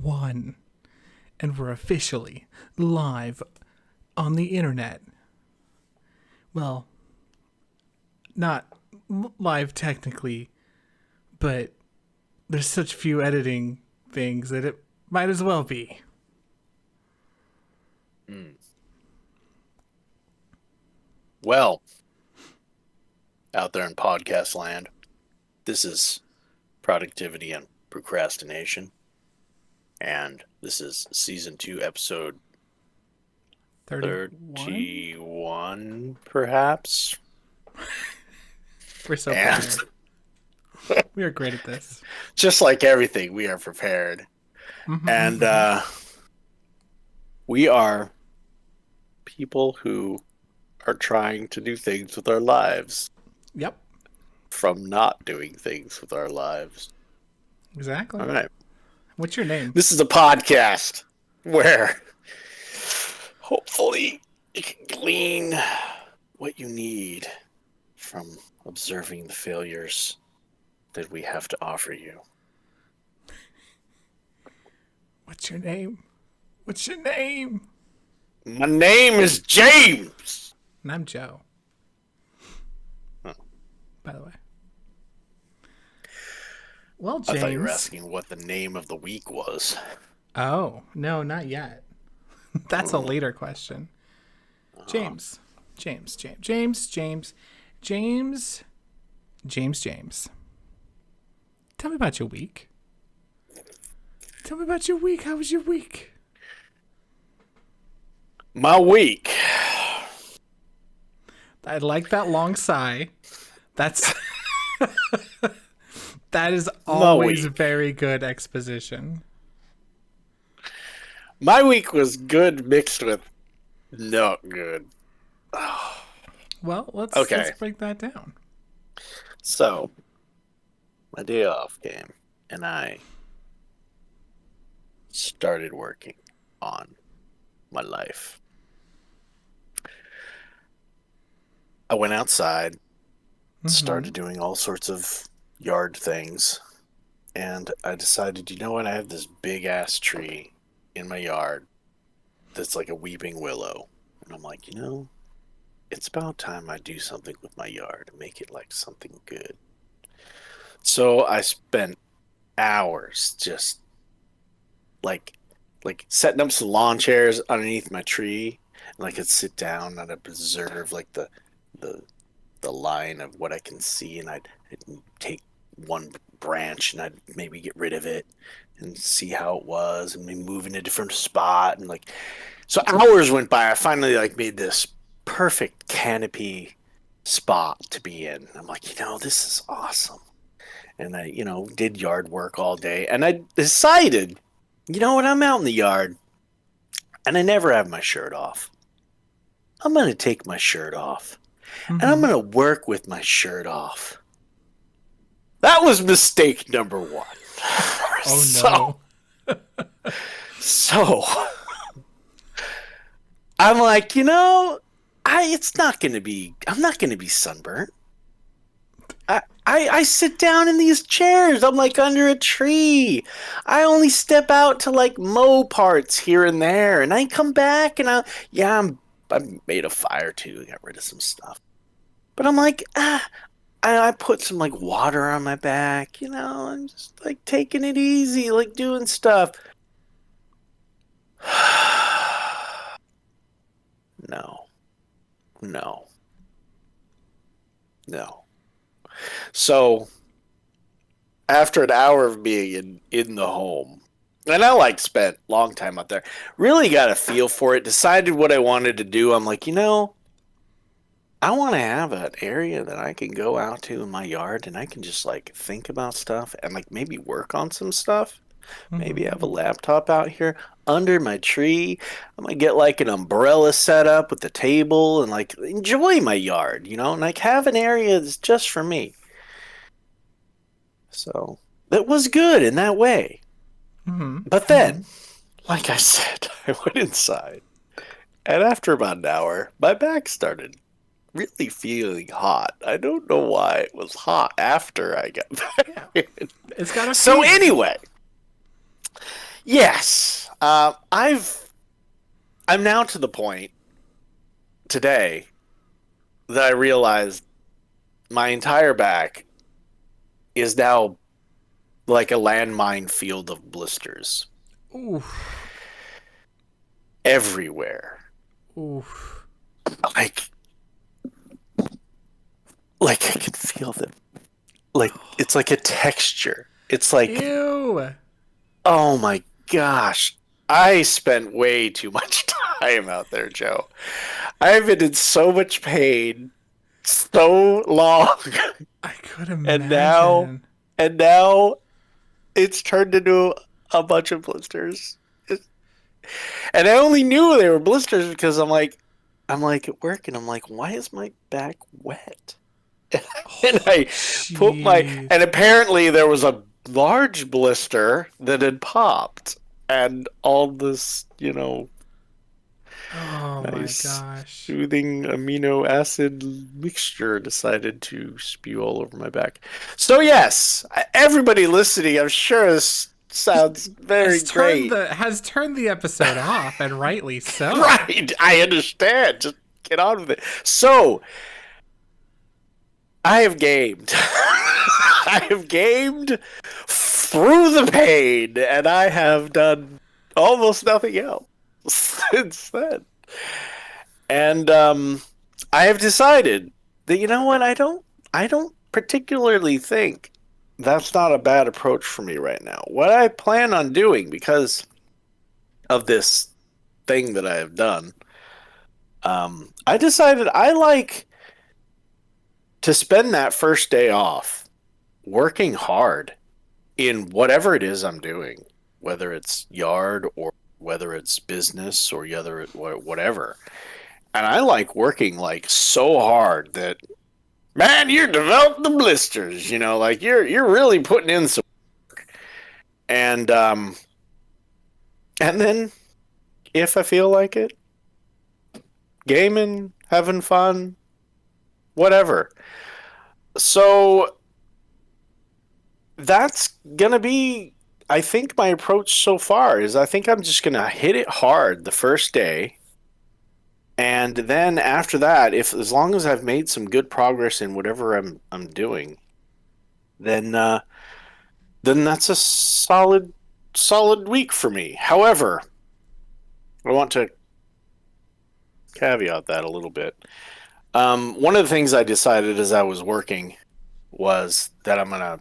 One. And we're officially live on the internet. Well, not live technically, but there's such few editing things that it might as well be. Well, out there in podcast land, this is Productivity and Procrastination. And this is season 2, episode 31, perhaps. We're so prepared. We are great at this. Just like everything, we are prepared. And we are people who are trying to do things with our lives. Yep. From not doing things with our lives. Exactly. All right. What's your name? This is a podcast where hopefully you can glean what you need from observing the failures that we have to offer you. What's your name? What's your name? My name is James. And I'm Joe. Huh. By the way. Well, James. I thought you were asking what the name of the week was. Oh, no, not yet. That's a later question. James. James. Tell me about your week. How was your week? My week. I like that long sigh. That's... That is always very good exposition. My week was good mixed with not good. Well, let's break that down. So, my day off came, and I started working on my life. I went outside, started doing all sorts of yard things, and I decided, you know what, I have this big ass tree in my yard that's like a weeping willow, and I'm like, you know, it's about time I do something with my yard and make it like something good. So I spent hours just like setting up some lawn chairs underneath my tree, and I could sit down and I'd observe like the line of what I can see, and I'd take one branch and I'd maybe get rid of it and see how it was and maybe move in a different spot, and like, so hours went by. I finally like made this perfect canopy spot to be in. I'm like, you know, this is awesome. And I, you know, did yard work all day, and I decided, you know what, I'm out in the yard and I never have my shirt off. I'm going to take my shirt off. And I'm going to work with my shirt off. That was mistake number 1. Oh, no. So, I'm like, you know, I'm not going to be sunburnt. I sit down in these chairs. I'm like under a tree. I only step out to like mow parts here and there. And I come back and I made a fire too. Got rid of some stuff. But I'm like, I put some like water on my back, you know, and just like taking it easy, like doing stuff. No. So after an hour of being in the home, and I like spent a long time out there, really got a feel for it, decided what I wanted to do. I'm like, you know, I want to have an area that I can go out to in my yard and I can just like think about stuff and like maybe work on some stuff. Maybe have a laptop out here under my tree. I'm going to get like an umbrella set up with the table and like enjoy my yard, you know, and like have an area that's just for me. So that was good in that way. But then, like I said, I went inside, and after about an hour, my back started really feeling hot. I don't know why it was hot after I got back in. It's got a So feeling. anyway, Yes. I'm now to the point today that I realized my entire back is now like a landmine field of blisters Oof. everywhere. Oof. Like like I can feel them. Like it's like a texture. It's like, Ew. oh my gosh. I spent way too much time out there, Joe. I've been in so much pain so long. I could And now imagine. and now it's turned into a bunch of blisters. And I only knew they were blisters because I'm like at work and I'm like, why is my back wet? And Oh, I put and jeez. apparently there was a large blister that had popped, and all this, Oh my nice gosh. soothing amino acid mixture decided to spew all over my back. So yes, everybody listening, I'm sure this sounds very great. Has turned the episode off, and rightly so. Right, I understand. Just get on with it. So I have gamed. I have gamed through the pain, and I have done almost nothing else since then. And I have decided that, you know what, I don't particularly think that's not a bad approach for me right now. What I plan on doing because of this thing that I have done, I decided I like to spend that first day off working hard in whatever it is I'm doing, whether it's yard or whether it's business or whatever. And I like working like so hard that, man, you're developing the blisters, like you're really putting in some, and and then if I feel like it, gaming, having fun, whatever. So that's gonna be, I think, my approach so far is I think I'm just gonna hit it hard the first day, and then after that, if as long as I've made some good progress in whatever I'm doing, then that's a solid week for me. However, I want to caveat that a little bit. One of the things I decided as I was working was that I'm gonna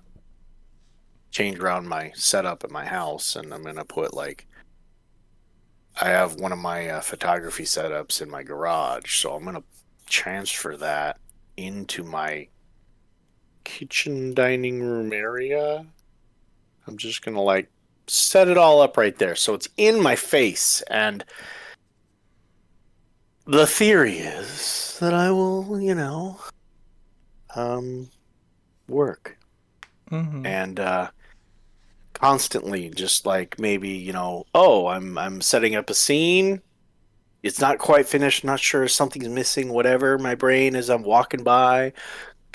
change around my setup at my house, and I'm gonna put like, I have one of my photography setups in my garage, so I'm gonna transfer that into my kitchen dining room area. I'm just gonna like set it all up right there, so it's in my face. And the theory is that I will, um, work Mm-hmm. and constantly just like maybe, oh, I'm setting up a scene. It's not quite finished, not sure, something's missing, whatever. My brain, as I'm walking by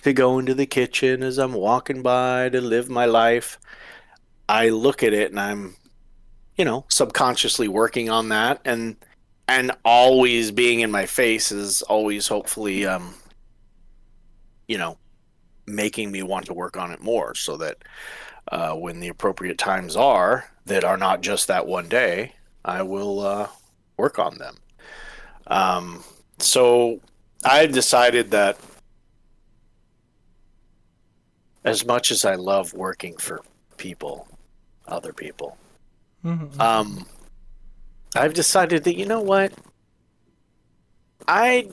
to go into the kitchen, as I'm walking by to live my life, I look at it and I'm, subconsciously working on that, and always being in my face is always hopefully you know, making me want to work on it more so that when the appropriate times are that are not just that one day, I will work on them. Um, so I've decided that as much as I love working for people, other people, Mm-hmm. um, I've decided that, you know what? I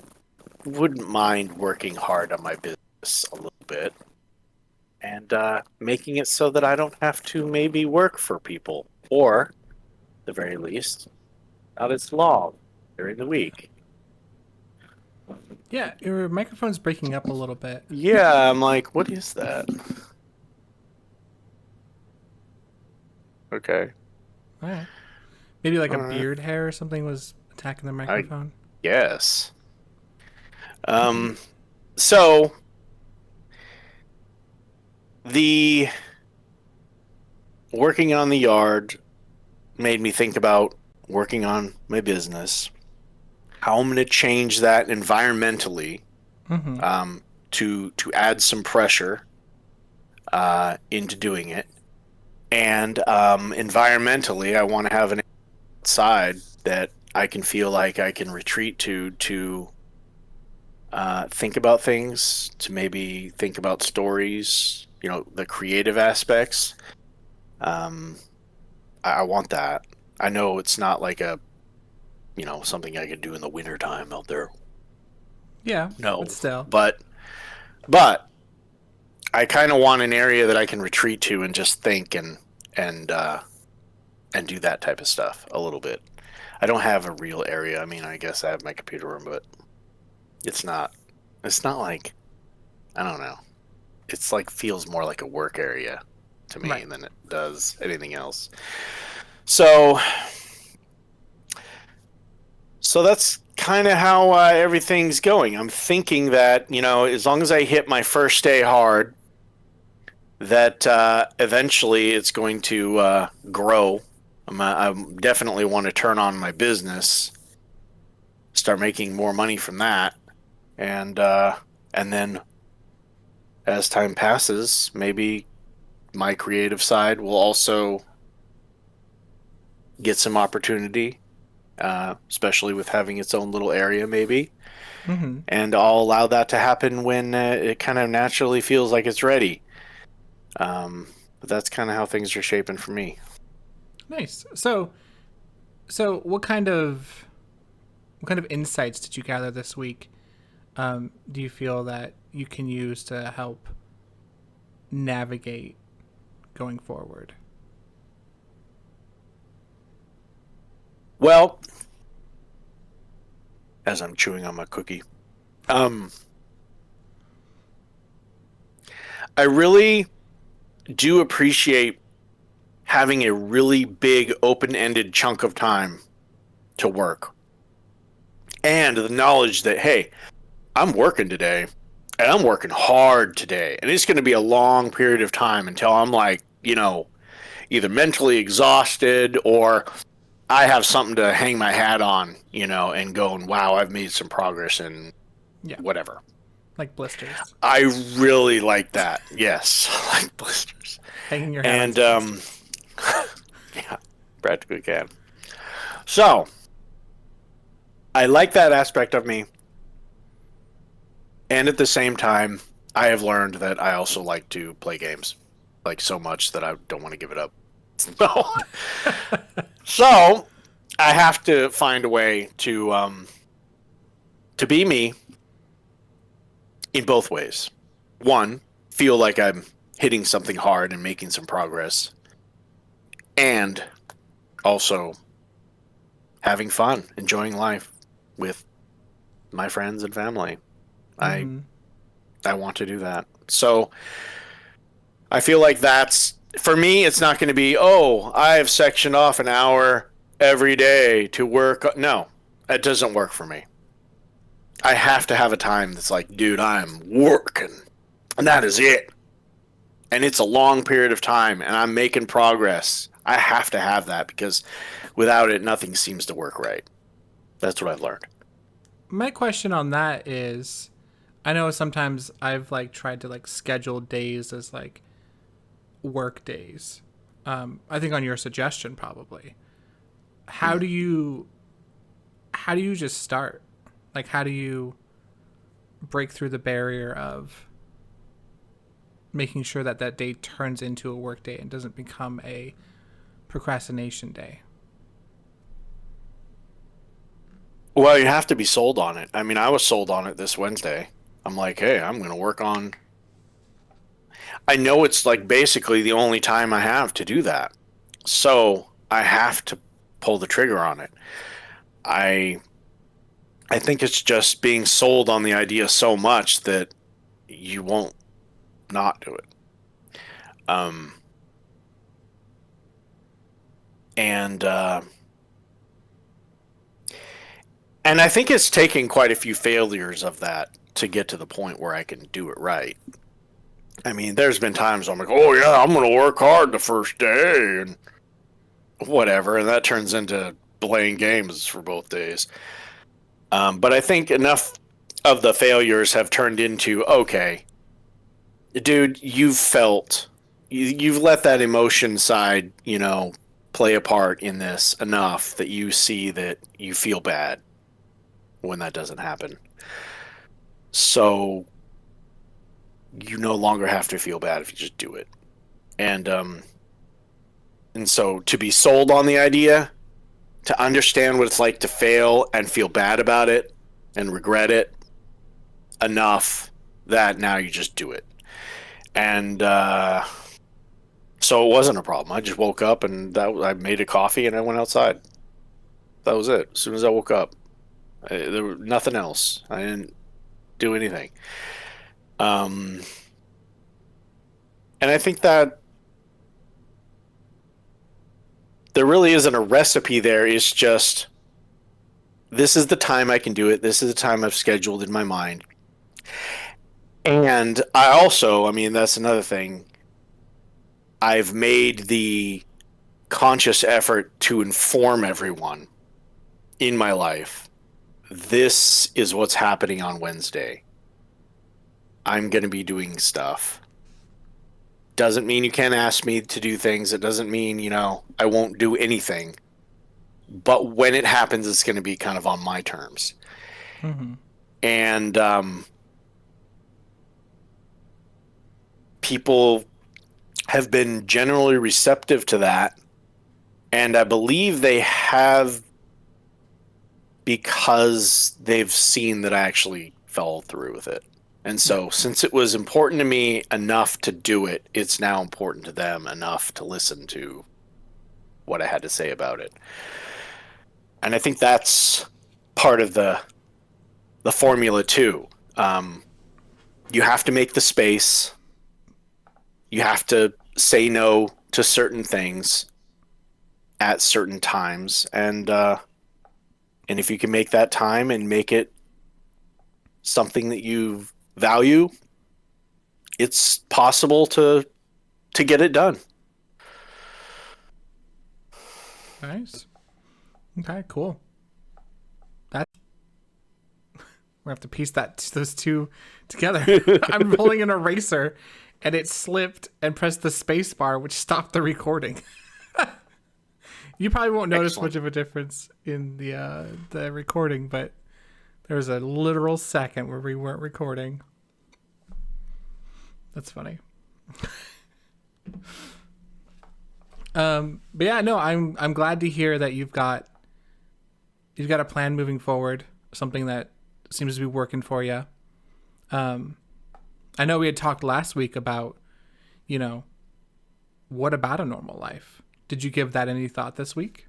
wouldn't mind working hard on my business a little bit and making it so that I don't have to maybe work for people, or at the very least, not as long during the week. Yeah, your microphone's breaking up a little bit. Yeah, I'm like, what is that? Okay. All right. Maybe like a All right. beard hair or something was attacking the I microphone. guess. Um, so the working on the yard, made me think about working on my business, how I'm going to change that environmentally, Mm-hmm. to add some pressure into doing it. And environmentally, I want to have an outside that I can feel like I can retreat to think about things, to maybe think about stories, the creative aspects. Um, I want that. I know it's not like something I could do in the wintertime out there. Yeah, but No, still. but I kind of want an area that I can retreat to and just think and uh, and do that type of stuff a little bit. I don't have a real area. I mean, I guess I have my computer room, but it's not. It's not like, I don't know. It's like feels more like a work area to me Right. than it does anything else. So so that's kind of how everything's going. I'm thinking that as long as I hit my first day hard, that eventually it's going to grow. I definitely want to turn on my business, start making more money from that, and and then as time passes, maybe my creative side will also get some opportunity, especially with having its own little area, maybe. Mm-hmm. And I'll allow that to happen when it kind of naturally feels like it's ready. But that's kind of how things are shaping for me. Nice. So what kind of insights did you gather this week? Do you feel that you can use to help navigate going forward? Well, as I'm chewing on my cookie, um, I really do appreciate having a really big open-ended chunk of time to work, and the knowledge that, hey, I'm working today and I'm working hard today, and it's going to be a long period of time until I'm like, either mentally exhausted or I have something to hang my hat on, and going, wow, I've made some progress in Yeah, whatever. like blisters, I really like that. Yes, like blisters. hanging your hat on And skis. yeah, practically can. So I like that aspect of me, and at the same time, I have learned that I also like to play games, like so much that I don't want to give it up. So, so I have to find a way to be me in both ways. One, feel like I'm hitting something hard and making some progress, and also having fun, enjoying life with my friends and family. I Mm-hmm. I want to do that. So I feel like that's, for me. It's not going to be, oh, I have sectioned off an hour every day to work. No, it doesn't work for me. I have to have a time that's like, dude, I'm working, and that is it. And it's a long period of time, and I'm making progress. I have to have that because without it, nothing seems to work right. That's what I've learned. My question on that is, I know sometimes I've like tried to like schedule days as like work days. I think on your suggestion probably. How Hmm. do you how do you just start? Like how do you break through the barrier of making sure that that day turns into a work day and doesn't become a procrastination day? Well, you have to be sold on it. I mean, I was sold on it this Wednesday. I'm like, hey, I'm going to work on. I know it's like basically the only time I have to do that. So I have to pull the trigger on it. I I think it's just being sold on the idea so much that you won't not do it. Um, and and I think it's taken quite a few failures of that to get to the point where I can do it right. I mean, there's been times I'm like, oh yeah, I'm gonna work hard the first day, and whatever, and that turns into playing games for both days. But I think enough of the failures have turned into, okay, dude, you've let that emotion side, play a part in this enough that you see that you feel bad when that doesn't happen. So you no longer have to feel bad if you just do it. And so to be sold on the idea, to understand what it's like to fail and feel bad about it and regret it enough that now you just do it. And so it wasn't a problem. I just woke up and I made a coffee and I went outside. That was it. As soon as I woke up, there was nothing else. I didn't do anything. And I think that there really isn't a recipe there. It's just, this is the time I can do it. This is the time I've scheduled in my mind. And I mean, that's another thing. I've made the conscious effort to inform everyone in my life. This is what's happening on Wednesday. I'm going to be doing stuff. Doesn't mean you can't ask me to do things. It doesn't mean, I won't do anything. But when it happens, it's going to be kind of on my terms. Mm-hmm. And people have been generally receptive to that. And I believe they have, because they've seen that I actually followed through with it. And so since it was important to me enough to do it, it's now important to them enough to listen to what I had to say about it. And I think that's part of the formula too. You have to make the space. You have to say no to certain things at certain times. And if you can make that time and make it something that you value, it's possible to get it done. Nice. Okay, cool. That we have to piece those two together. I'm pulling an eraser, and it slipped and pressed the space bar, which stopped the recording. You probably won't notice Excellent. much of a difference in the recording, but there was a literal second where we weren't recording. That's funny. But yeah, no, I'm glad to hear that you've got a plan moving forward, something that seems to be working for you. I know we had talked last week about, what about a normal life? Did you give that any thought this week?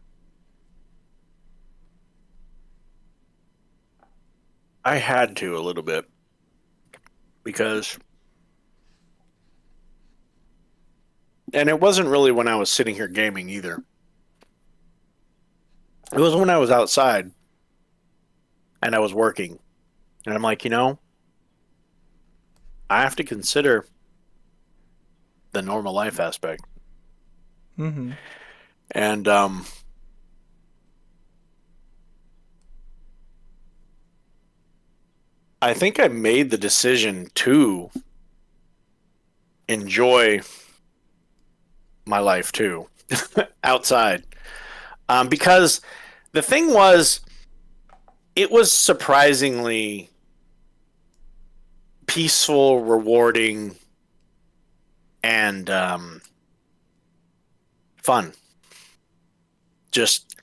I had to a little bit because, and it wasn't really when I was sitting here gaming either. It was when I was outside and I was working. And I'm like, I have to consider the normal life aspect. Mm-hmm. And I think I made the decision to enjoy my life too, outside. Because the thing was, it was surprisingly peaceful, rewarding, and fun. Just,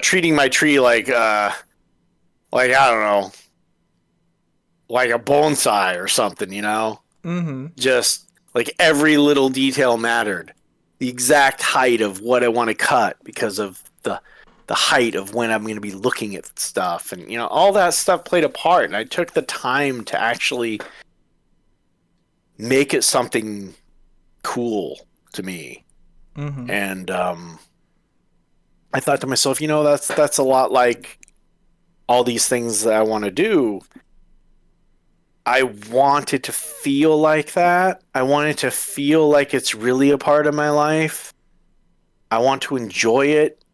treating my tree like I don't know, like a bonsai or something, Mm-hmm. Just like every little detail mattered. The exact height of what I want to cut because of the height of when I'm going to be looking at stuff, and all that stuff played a part. And I took the time to actually make it something cool to me. Mm-hmm. And I thought to myself, that's a lot like all these things that I want to do. I want it to feel like that. I want it to feel like it's really a part of my life. I want to enjoy it,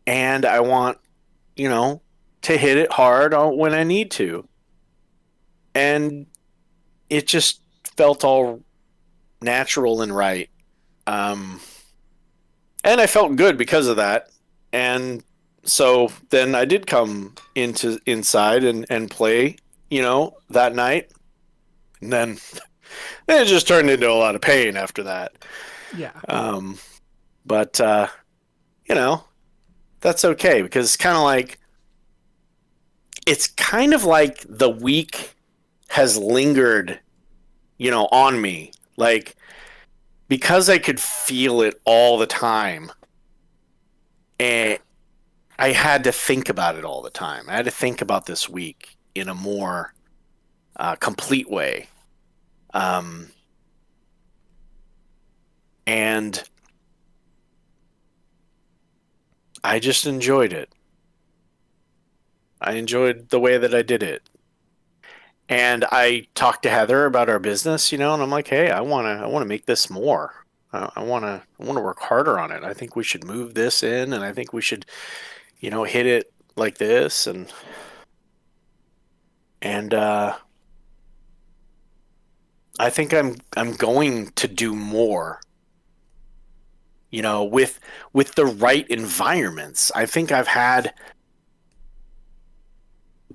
and I want, you know, to hit it hard when I need to. And it just felt all natural and right. Um, and I felt good because of that. And so then I did come inside and play, that night. And then it just turned into a lot of pain after that. Yeah. Um, but you know, that's okay because it's kind of like the week has lingered, on me. Like because I could feel it all the time, and I had to think about it all the time. I had to think about this week in a more complete way. Um, and I just enjoyed it. I enjoyed the way that I did it. And I talked to Heather about our business, and I'm like, hey, I want to make this more. I want to work harder on it. I think we should move this in, and I think we should, hit it like this, and I think I'm going to do more, with the right environments. I think I've had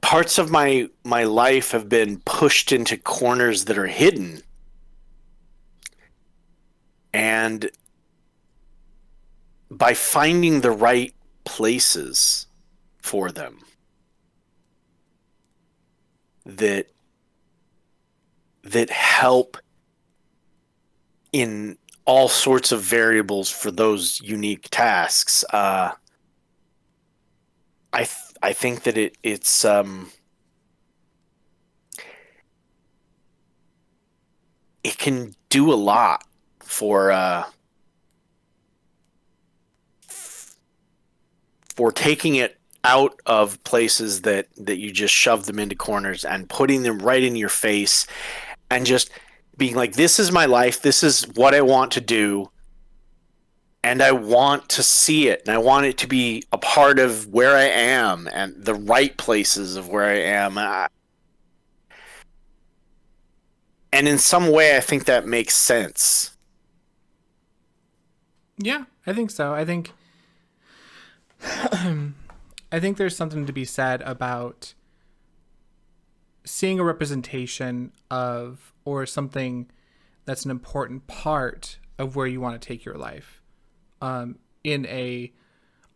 parts of my life have been pushed into corners that are hidden, and by finding the right places for them that help in all sorts of variables for those unique tasks. I think that it can do a lot for taking it out of places that you just shove them into corners and putting them right in your face and just being like, this is my life, this is what I want to do, and I want to see it, and I want it to be a part of where I am and the right places of where I am. And in some way, I think that makes sense. Yeah, I think so. I think there's something to be said about seeing a representation of or something that's an important part of where you want to take your life, in a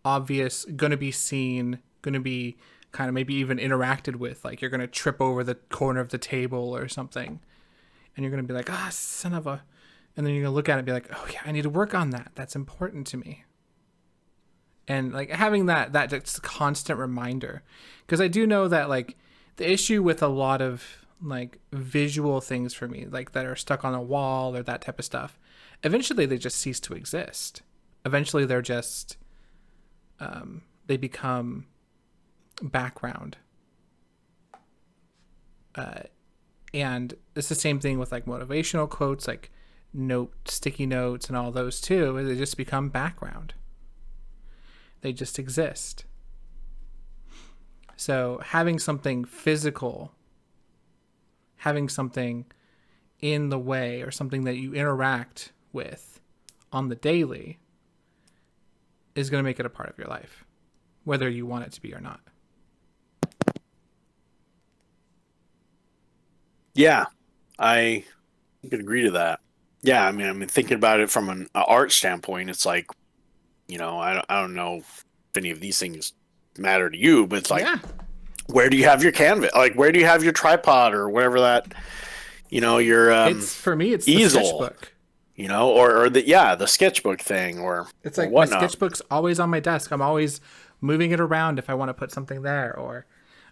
obvious, going to be seen, going to be kind of maybe even interacted with, like you're going to trip over the corner of the table or something, and you're going to be like, ah, son of a, and then you're going to look at it and be like, oh yeah, I need to work on that, that's important to me. And like having that just constant reminder, because I do know that like the issue with a lot of like visual things for me, like that are stuck on a wall or that type of stuff, eventually they just cease to exist. Eventually they're just they become background. And it's the same thing with like motivational quotes, like sticky notes and all those too. They just become background. They just exist. So having something physical, having something in the way, or something that you interact with on the daily, is going to make it a part of your life, whether you want it to be or not. Yeah, I could agree to that. Yeah, I mean, thinking about it from an art standpoint, it's like, I don't know if any of these things matter to you, but it's like, Yeah. where do you have your canvas? Like, where do you have your tripod or whatever that, your It's for me, it's the easel, sketchbook. or the sketchbook thing It's or like my whatnot. sketchbook's always on my desk. I'm always moving it around if I want to put something there, or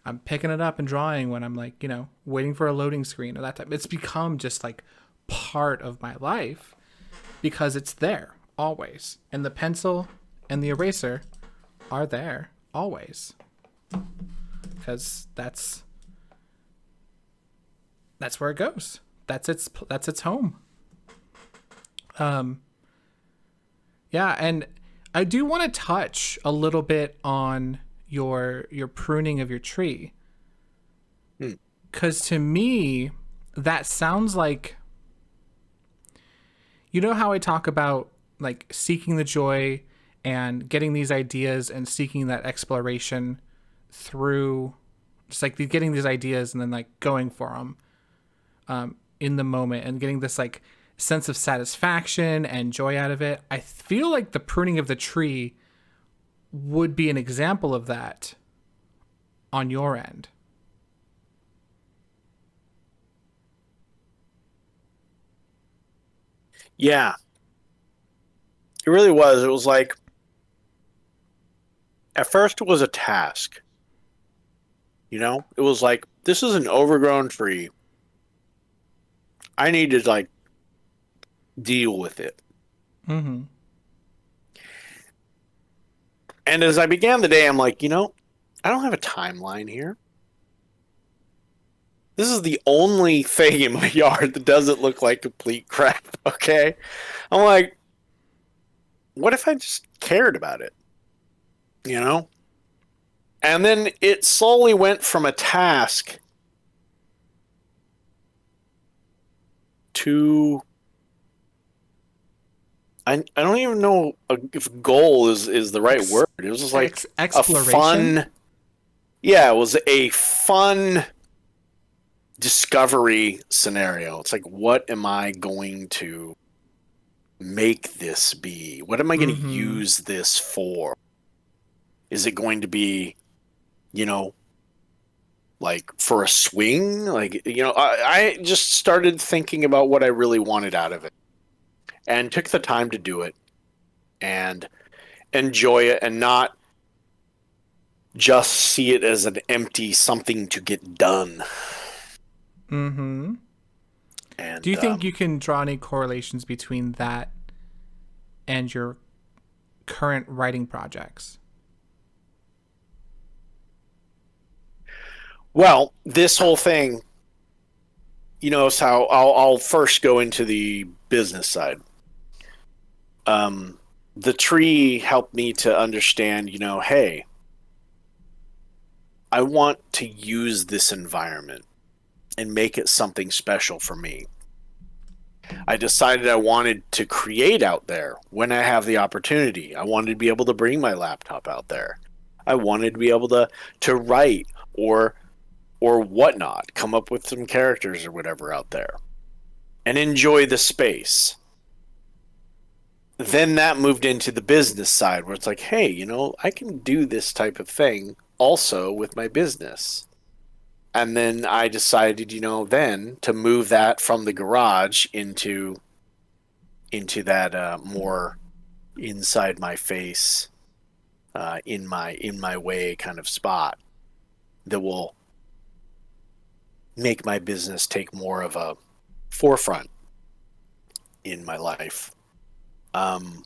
I'm picking it up and drawing when I'm like, waiting for a loading screen or that type. It's become just like part of my life because it's there always. And the pencil and the eraser are there always. Because that's where it goes. That's its home. Yeah, and I do want to touch a little bit on your pruning of your tree, Hmm. cuz to me that sounds like, you know how I talk about like seeking the joy and getting these ideas and seeking that exploration through just like getting these ideas and then like going for them in the moment and getting this like sense of satisfaction and joy out of it. I feel like the pruning of the tree would be an example of that on your end. Yeah, it really was. It was like at first it was a task. It was like this is an overgrown tree. I need to like deal with it. Mm-hmm. And as I began the day, I'm like, I don't have a timeline here. This is the only thing in my yard that doesn't look like complete crap. Okay. I'm like, what if I just cared about it? You know? And then it slowly went from a task to I don't even know if goal is the right word. It was just like a Exploration. fun, yeah, it was a fun discovery scenario. It's like, what am I going to make this be? What am I going to Mm-hmm. use this for? Is it going to be, you know, like for a swing? Like, I just started thinking about what I really wanted out of it and took the time to do it and enjoy it and not just see it as an empty something to get done. Mm-hmm. Do And you think you can draw any correlations between that and your current writing projects? well, this whole thing, so I'll first go into the business side. Um, the tree helped me to understand, hey, I want to use this environment and make it something special for me. I decided I wanted to create out there when I have the opportunity. I wanted to be able to bring my laptop out there. I wanted to be able to write or whatnot, come up with some characters or whatever out there and enjoy the space. Then that moved into the business side where it's like, hey, I can do this type of thing also with my business. And then I decided, then to move that from the garage into that more inside my face, in my way kind of spot that will make my business take more of a forefront in my life. Um,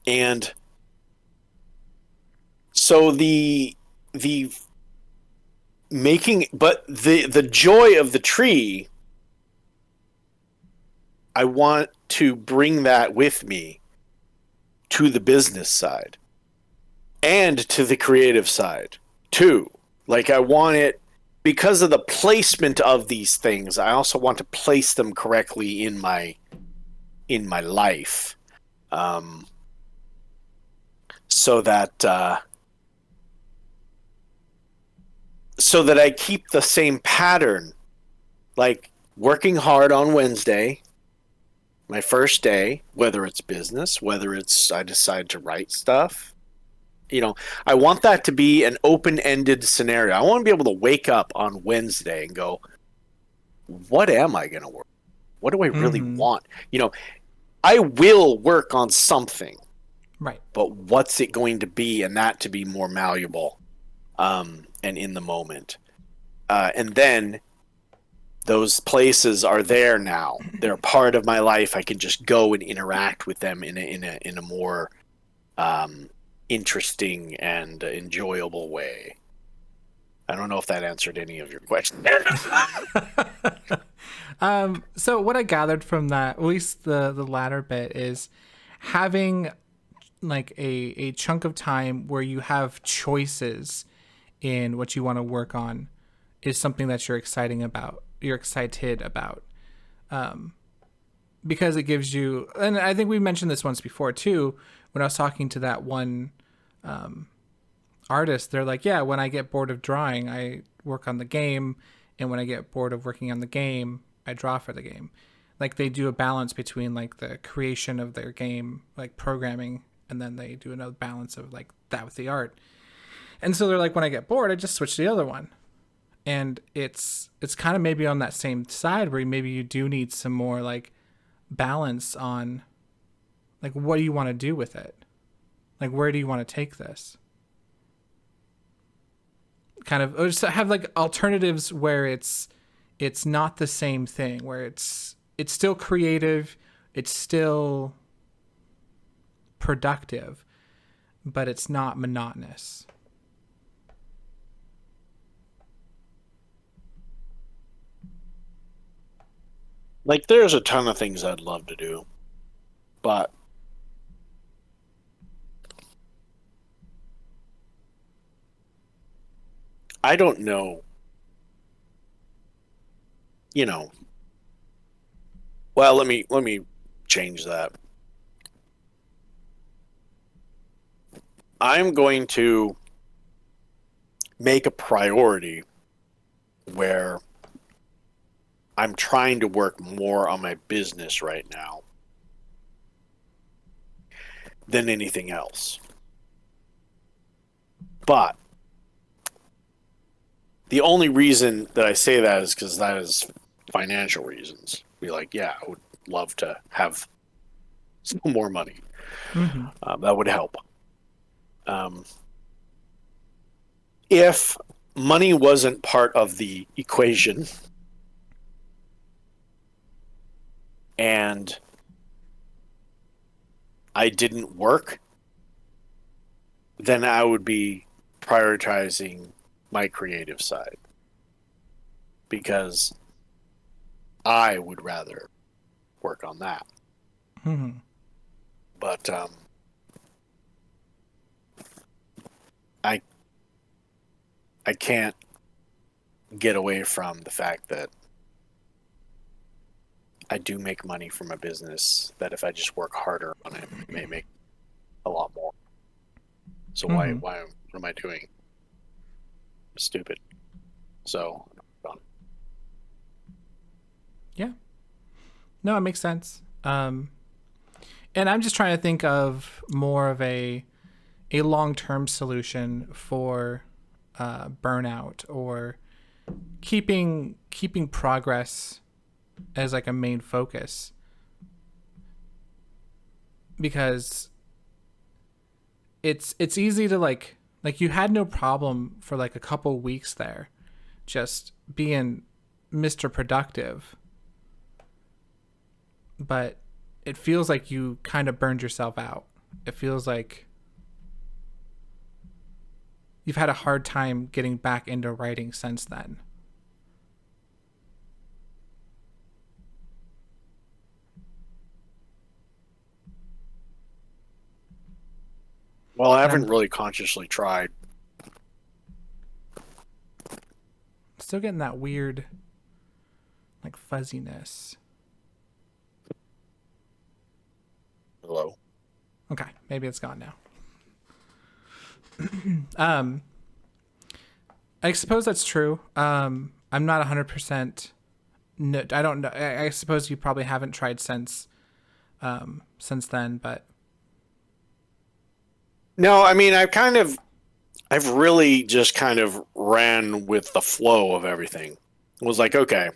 and so the making, but the joy of the tree, I want to bring that with me to the business side and to the creative side too. Like I want it because of the placement of these things. I also want to place them correctly in my life, um, so that I keep the same pattern. Like working hard on Wednesday, my first day, whether it's business, whether it's I decide to write stuff. I want that to be an open-ended scenario. I want to be able to wake up on Wednesday and go, what am I going to work? What do I really Mm-hmm. want? I will work on something, Right. but what's it going to be? And that to be more malleable, and in the moment. And then those places are there now. They're part of my life. I can just go and interact with them in a more um, interesting and enjoyable way. I don't know if that answered any of your questions. So what I gathered from that, at least the latter bit, is having like a chunk of time where you have choices in what you want to work on is something that you're excited about, because it gives you, and I think we mentioned this once before too, when I was talking to that one artist. They're like, yeah, when I get bored of drawing, I work on the game, and when I get bored of working on the game, I draw for the game. Like they do a balance between like the creation of their game, like programming, and then they do another balance of like that with the art. And so they're like, when I get bored, I just switch to the other one. And it's kind of maybe on that same side where maybe you do need some more like balance on like what do you want to do with it? Like where do you want to take this? Kind of, or just have like alternatives where it's not the same thing, where it's still creative, it's still productive, but it's not monotonous. Like, there's a ton of things I'd love to do, but I don't know, you know. Well, let me change that. I'm going to make a priority where I'm trying to work more on my business right now than anything else. But the only reason that I say that is because that is financial reasons. Be like, yeah, I would love to have some more money. Mm-hmm. That would help. Um, if money wasn't part of the equation and I didn't work, then I would be prioritizing my creative side because I would rather work on that. Mm-hmm. But I I can't get away from the fact that I do make money from a business that if I just work harder on it, may make a lot more. So Mm-hmm. why what am I doing? Stupid. So Yeah. No, it makes sense. And I'm just trying to think of more of a long term solution for burnout, or keeping progress as like a main focus, because it's easy to like you had no problem for like a couple weeks there just being Mr. Productive, but it feels like you kind of burned yourself out. It feels like you've had a hard time getting back into writing since then. well, I And haven't I'm really consciously tried. still getting that weird like fuzziness. Hello. Okay, maybe it's gone now. Um, I suppose that's true. I'm not 100%. No, I don't know. I suppose you probably haven't tried since then, but No, I mean I've really just kind of ran with the flow of everything. It was like, okay,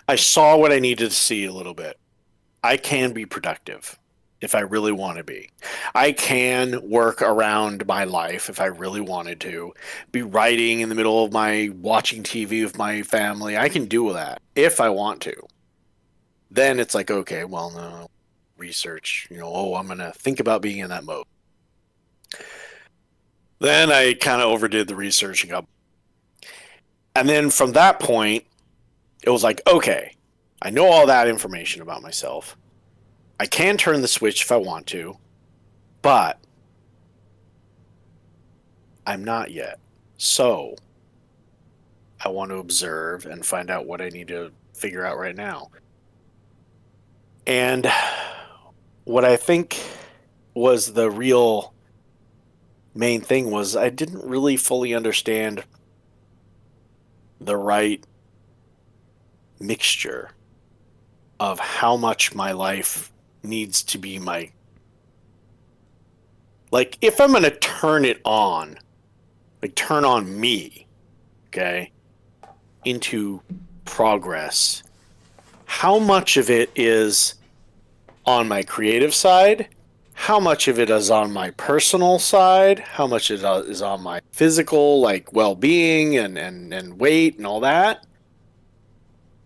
I saw what I needed to see a little bit. I can be productive if I really want to be. I can work around my life if I really wanted to. Be writing in the middle of my watching TV with my family. I can do that if I want to. Then it's like, okay, well, no, research, oh, I'm going to think about being in that mode. Then I kind of overdid the researching up. And then from that point, it was like, okay, I know all that information about myself. I can turn the switch if I want to, but I'm not yet. So I want to observe and find out what I need to figure out right now. And what I think was the real main thing was I didn't really fully understand the right mixture of how much my life needs to be my, like, if I'm going to turn it on, like turn on me, okay, into progress, how much of it is on my creative side, how much of it is on my personal side, how much it is on my physical, like, well-being and weight and all that,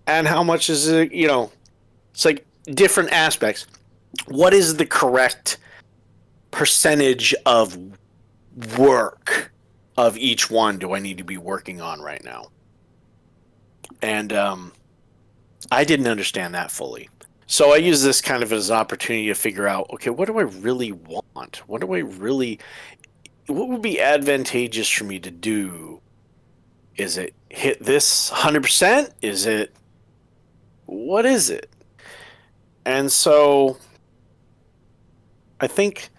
and how much is it, it's like different aspects. What is the correct percentage of work of each one do I need to be working on right now? And I didn't understand that fully. So I use this kind of as an opportunity to figure out, okay, what do I really want? What would be advantageous for me to do? Is it hit this 100%? What is it? And so I think,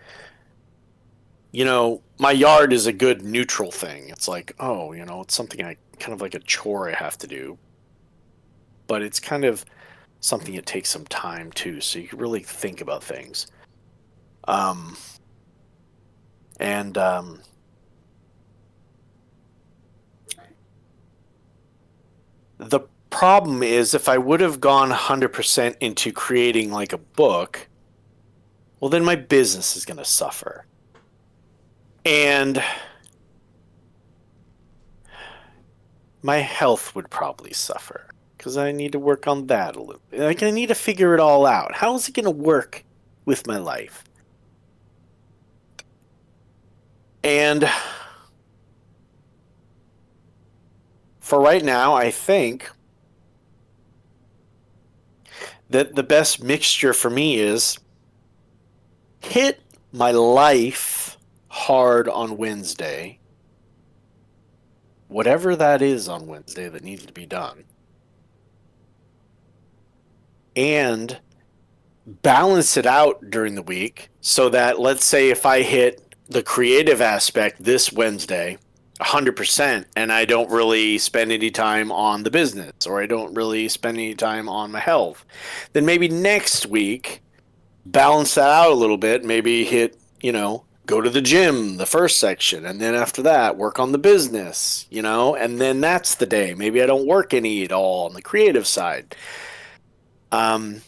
my yard is a good neutral thing. It's like, oh, it's something kind of like a chore I have to do. But it's kind of something that takes some time too, so you can really think about things. And the problem is, if I would have gone 100% into creating like a book, well, then my business is going to suffer. And my health would probably suffer because I need to work on that a little bit. Like, I need to figure it all out. How is it going to work with my life? And for right now, I think that the best mixture for me is hit my life hard on Wednesday, whatever that is on Wednesday that needs to be done, and balance it out during the week so that, let's say, if I hit the creative aspect this Wednesday 100% and I don't really spend any time on the business, or I don't really spend any time on my health, then maybe next week balance that out a little bit, maybe hit, go to the gym, the first section, and then after that work on the business, and then that's the day. Maybe I don't work any at all on the creative side. And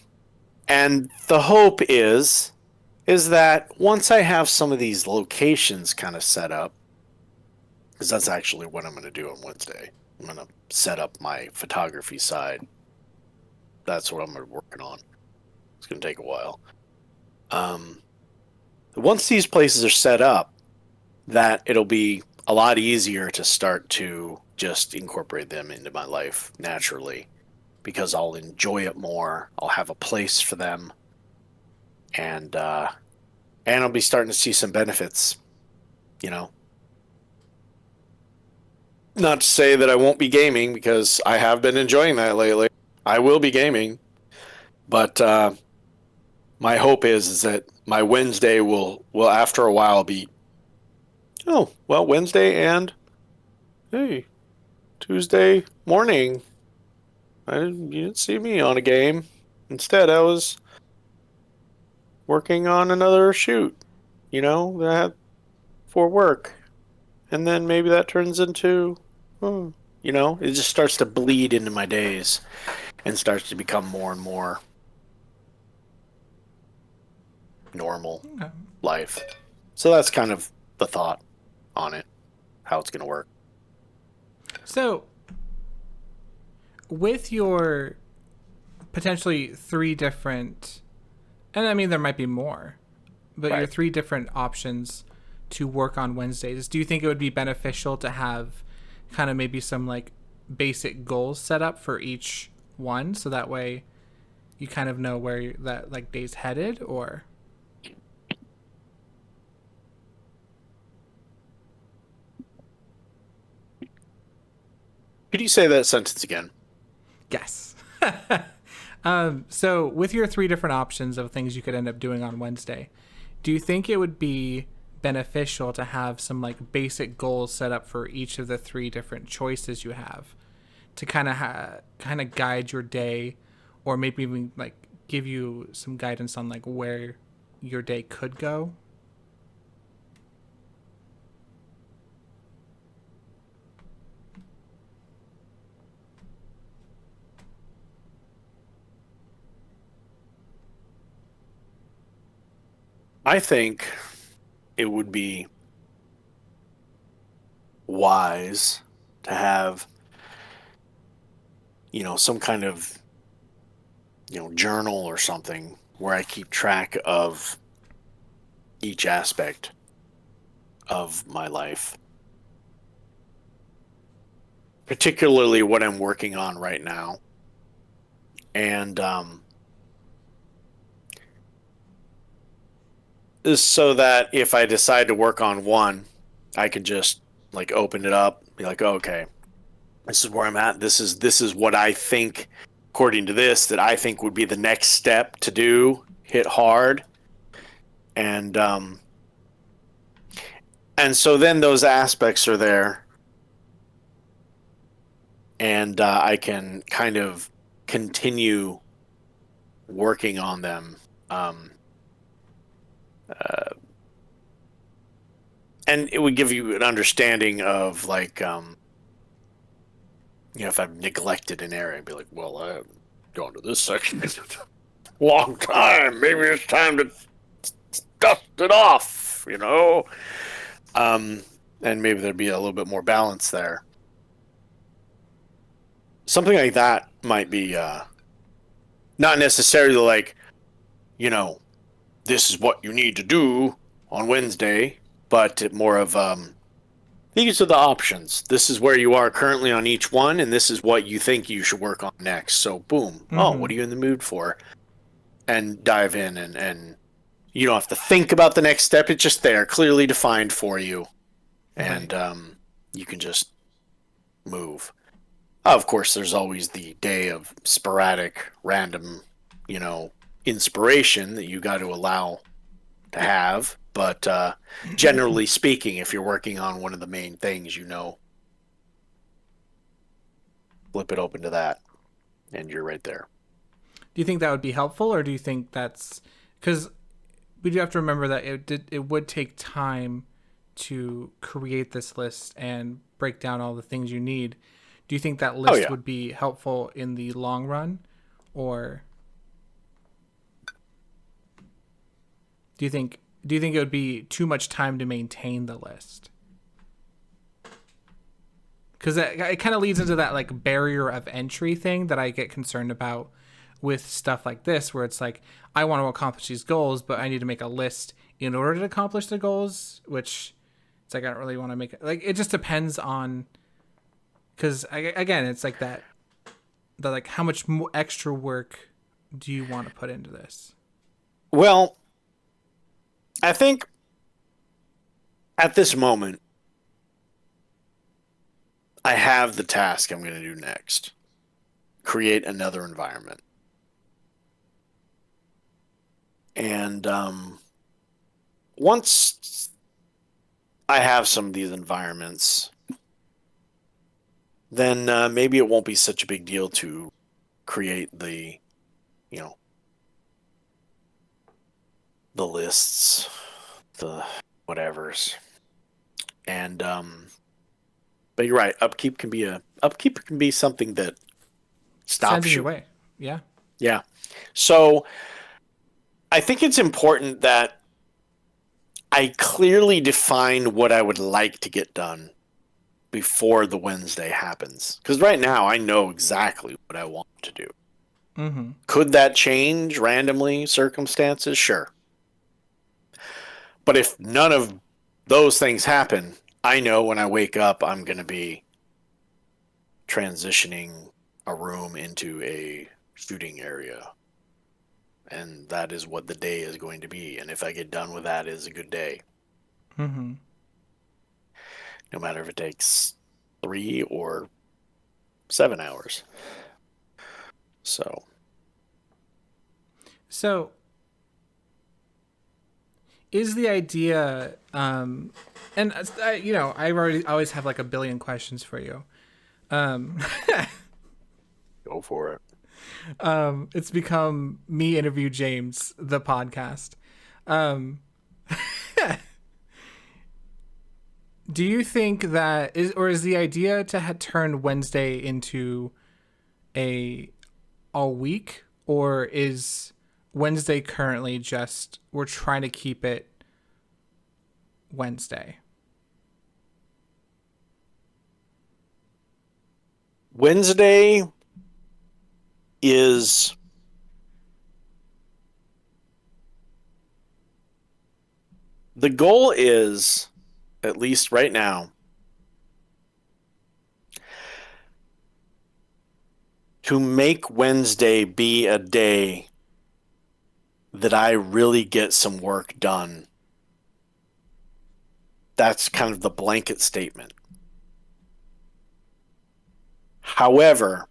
the hope is that once I have some of these locations kind of set up, because that's actually what I'm going to do on Wednesday. I'm going to set up my photography side. That's what I'm going to be working on. It's going to take a while. Once these places are set up, that it'll be a lot easier to start to just incorporate them into my life naturally, because I'll enjoy it more. I'll have a place for them, and I'll be starting to see some benefits. Not to say that I won't be gaming, because I have been enjoying that lately. I will be gaming, but my hope is that my Wednesday will after a while be, oh, well, Wednesday and, hey, Tuesday morning, you didn't see me on a game. Instead, I was working on another shoot, that I had for work. And then maybe that turns into, it just starts to bleed into my days and starts to become more and more normal life. So that's kind of the thought on it, how it's going to work. So, with your potentially 3 different, and I mean there might be more, but your 3 different options to work on Wednesdays, do you think it would be beneficial to have kind of maybe some like basic goals set up for each one, so that way, you kind of know where that like day's headed, or Could you say that sentence again? guess. So with your three different options of things you could end up doing on Wednesday, do you think it would be beneficial to have some like basic goals set up for each of the three different choices you have to kind of guide your day, or maybe even like give you some guidance on like where your day could go? I think it would be wise to have, some kind of, journal or something where I keep track of each aspect of my life, particularly what I'm working on right now. And so that if I decide to work on one, I can just like open it up, be like, oh, okay, this is where I'm at. This is what I think, according to this, that I think would be the next step to do. Hit hard, and so then those aspects are there, and I can kind of continue working on them. Um, uh, and it would give you an understanding of like, if I've neglected an area, I'd be like, well, I've gone to this section a long time. Maybe it's time to dust it off. Um, and maybe there'd be a little bit more balance there. Something like that might be not necessarily like, you know, this is what you need to do on Wednesday, but more of these are the options. This is where you are currently on each one, and this is what you think you should work on next. So, boom. Oh, Mm-hmm. what are you in the mood for? And dive in, and you don't have to think about the next step. It's just there, clearly defined for you. Right. And you can just move. Of course, there's always the day of sporadic, random, you know, inspiration that you got to allow to have. But generally speaking, if you're working on one of the main things, flip it open to that, and you're right there. Do you think that would be helpful, or do you think that's because we do have to remember that it would take time to create this list and break down all the things you need. Do you think that Oh list yeah. would be helpful in the long run, or do you think it would be too much time to maintain the list? Because it kind of leads into that like barrier of entry thing that I get concerned about with stuff like this, where it's like I want to accomplish these goals, but I need to make a list in order to accomplish the goals, which it's like I don't really want to make it. Like it just depends on because again, it's like that. The like how much more extra work do you want to put into this? Well, I think at this moment, I have the task I'm going to do next: create another environment. And once I have some of these environments, then maybe it won't be such a big deal to create you know, the lists, the whatevers. And but you're right, upkeep can be something that Stands in stops your you. way. Yeah. Yeah. So I think it's important that I clearly define what I would like to get done before the Wednesday happens. Because right now I know exactly what I want to do. Mm-hmm. Could that change randomly, circumstances? Sure. But if none of those things happen, I know when I wake up, I'm going to be transitioning a room into a shooting area. and that is what the day is going to be. And if I get done with that, it is a good day. Mm-hmm. No matter if it takes 3 or 7 hours. So So, is the idea, and I already always have like a billion questions for you. Um, go for it. it's become me interview James, the podcast. Um, do you think that is the idea to turn Wednesday into a all week, or is Wednesday currently just we're trying to keep it Wednesday? Wednesday is the goal is, at least right now, to make Wednesday be a day that I really get some work done. That's kind of the blanket statement. However,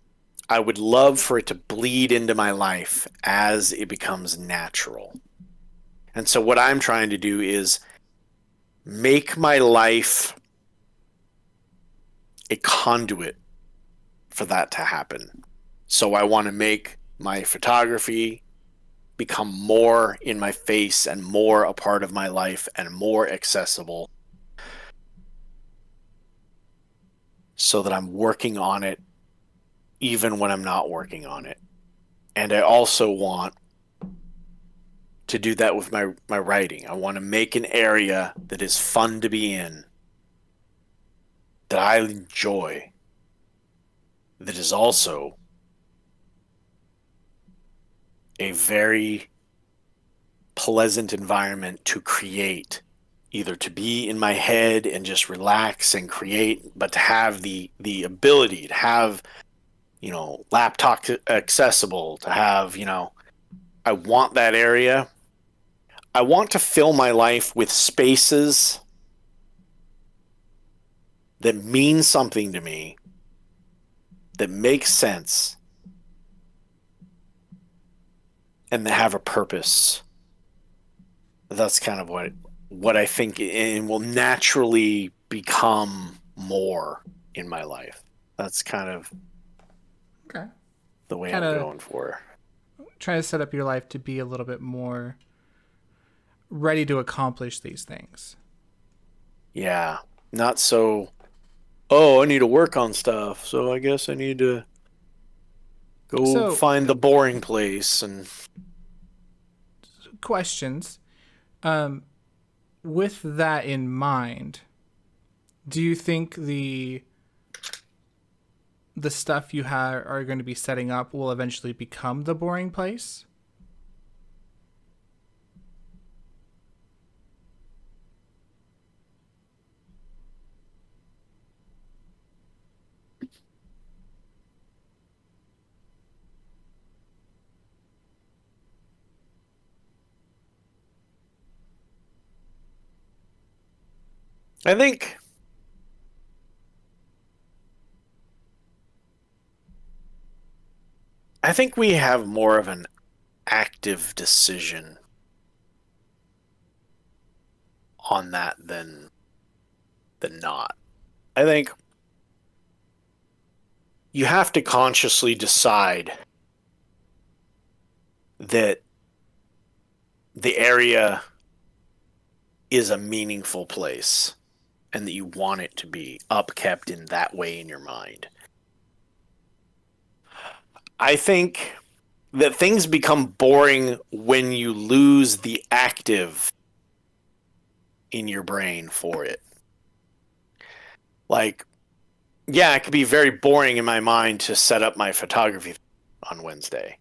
I would love for it to bleed into my life as it becomes natural. And so what I'm trying to do is make my life a conduit for that to happen. So I want to make my photography become more in my face and more a part of my life and more accessible, so that I'm working on it even when I'm not working on it. And I also want to do that with my writing. I want to make an area that is fun to be in, that I enjoy, that is also a very pleasant environment to create, either to be in my head and just relax and create, but to have the ability to have, laptop accessible, to have, I want that area. I want to fill my life with spaces that mean something to me, that make sense, and that have a purpose. That's kind of what I think it will naturally become more in my life. That's kind of Okay. the way Kind I'm of going for. trying to set up your life to be a little bit more ready to accomplish these things. Yeah, not so, oh, I need to work on stuff, so I guess I need to go So, find the boring place. And questions. Um, with that in mind, do you think the stuff you are going to be setting up will eventually become the boring place? I think I think we have more of an active decision on that than not. I think you have to consciously decide that the area is a meaningful place and that you want it to be upkept in that way in your mind. I think that things become boring when you lose the active in your brain for it. Like, yeah, it could be very boring in my mind to set up my photography on Wednesday.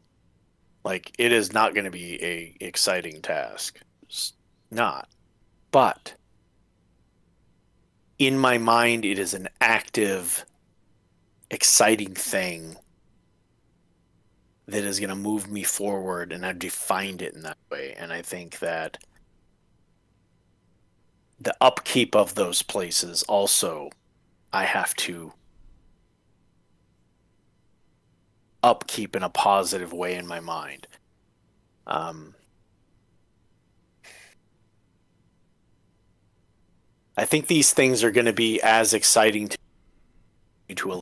Like, it is not going to be a exciting task. It's not. But in my mind, it is an active, exciting thing that is going to move me forward, and I've defined it in that way. And I think that the upkeep of those places also, I have to upkeep in a positive way in my mind. Um, I think these things are going to be as exciting to a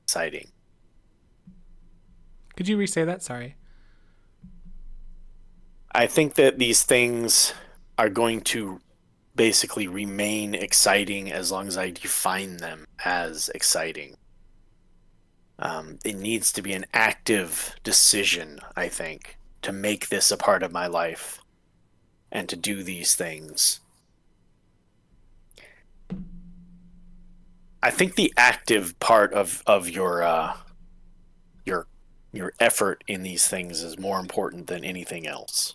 exciting. Could you re-say that? Sorry. I think that these things are going to basically remain exciting as long as I define them as exciting. It needs to be an active decision, I think, to make this a part of my life and to do these things. I think the active part of your your effort in these things is more important than anything else.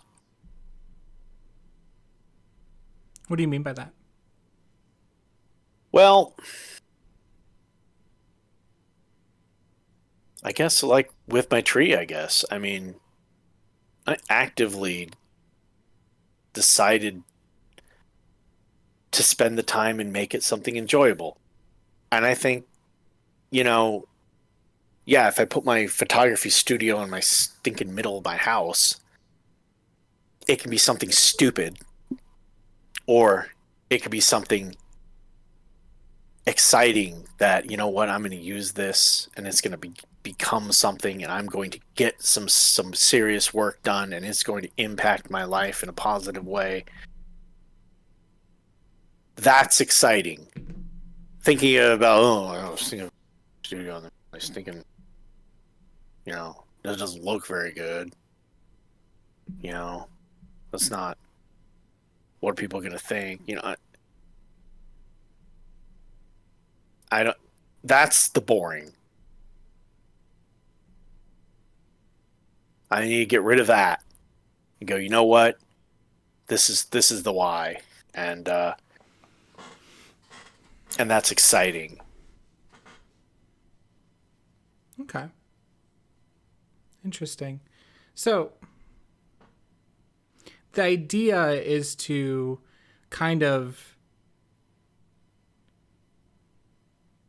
What do you mean by that? Well, I guess like with my tree, I guess. I mean, I actively decided to spend the time and make it something enjoyable. And I think, you know, yeah, if I put my photography studio in my stinking middle of my house, it can be something stupid, or it could be something exciting that, you know what, I'm going to use this and it's going to become something, and I'm going to get some serious work done, and it's going to impact my life in a positive way. That's exciting. Thinking about, oh, I was thinking of studio, and I was thinking, that doesn't look very good. That's not, what are people going to think? I don't, that's the boring. I need to get rid of that and go, you know what? This is the why. And that's exciting. Okay. Interesting. So the idea is to kind of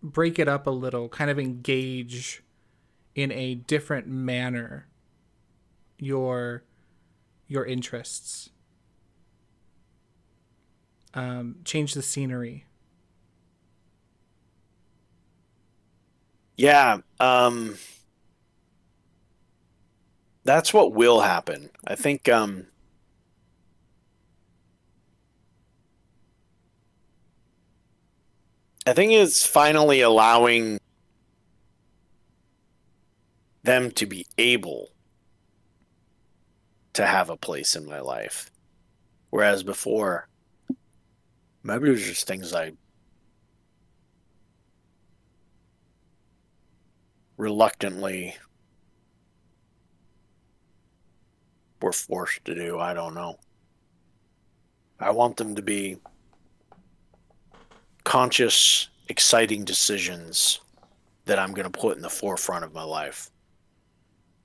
break it up a little, kind of engage in a different manner your interests. Change the scenery. Yeah, that's what will happen. I think it's finally allowing them to be able to have a place in my life. Whereas before, maybe it was just things I reluctantly were forced to do. I don't know. I want them to be conscious, exciting decisions that I'm going to put in the forefront of my life.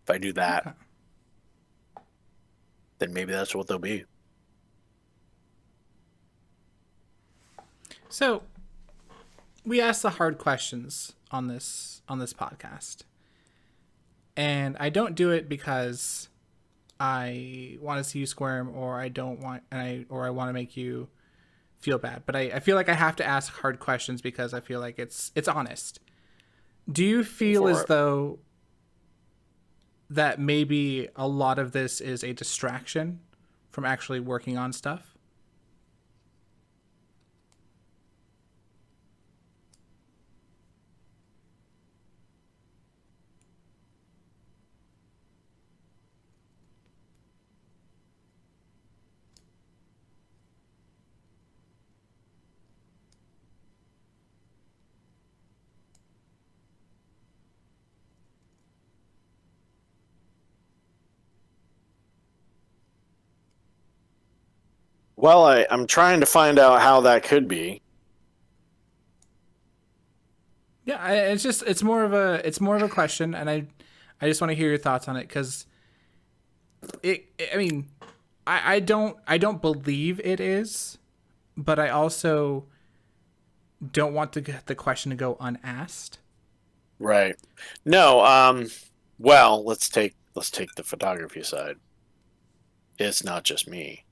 If I do that, Okay. then maybe that's what they'll be. So we ask the hard questions on this podcast, and I don't do it because I want to see you squirm, or I don't want, or I want to make you feel bad. But I feel like I have to ask hard questions because I feel like it's honest. Do you feel For as it. though that maybe a lot of this is a distraction from actually working on stuff? Well, I'm trying to find out how that could be. Yeah, it's more of a question, and I just want to hear your thoughts on it because I mean, I don't believe it is, but I also don't want the question to go unasked. Right. No, well, let's take the photography side. It's not just me.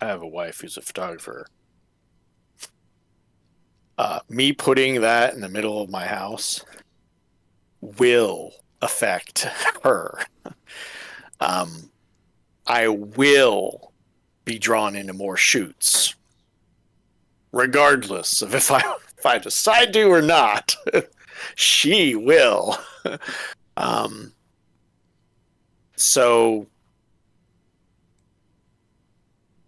I have a wife who's a photographer. Me putting that in the middle of my house will affect her. Um, I will be drawn into more shoots, regardless of if I decide to or not. She will. Um, so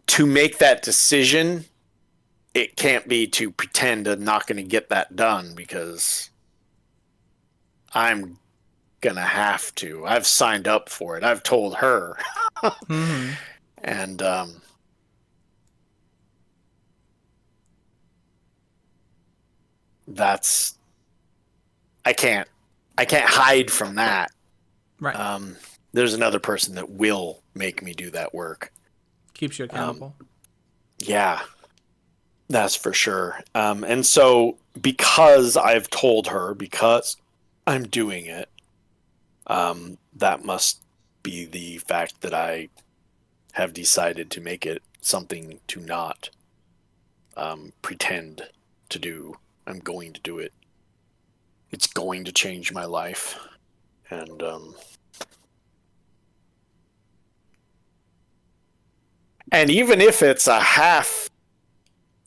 to make that decision, it can't be to pretend I'm not going to get that done because I'm going to have to. I've signed up for it. I've told her. Mm-hmm. And that's I can't I can't hide from that. Right. Um, there's another person that will make me do that work. Keeps you Um, accountable. yeah, that's for sure. And so because I've told her, because I'm doing it, that must be the fact that I have decided to make it something to not pretend to do. I'm going to do it. It's going to change my life. And even if it's a half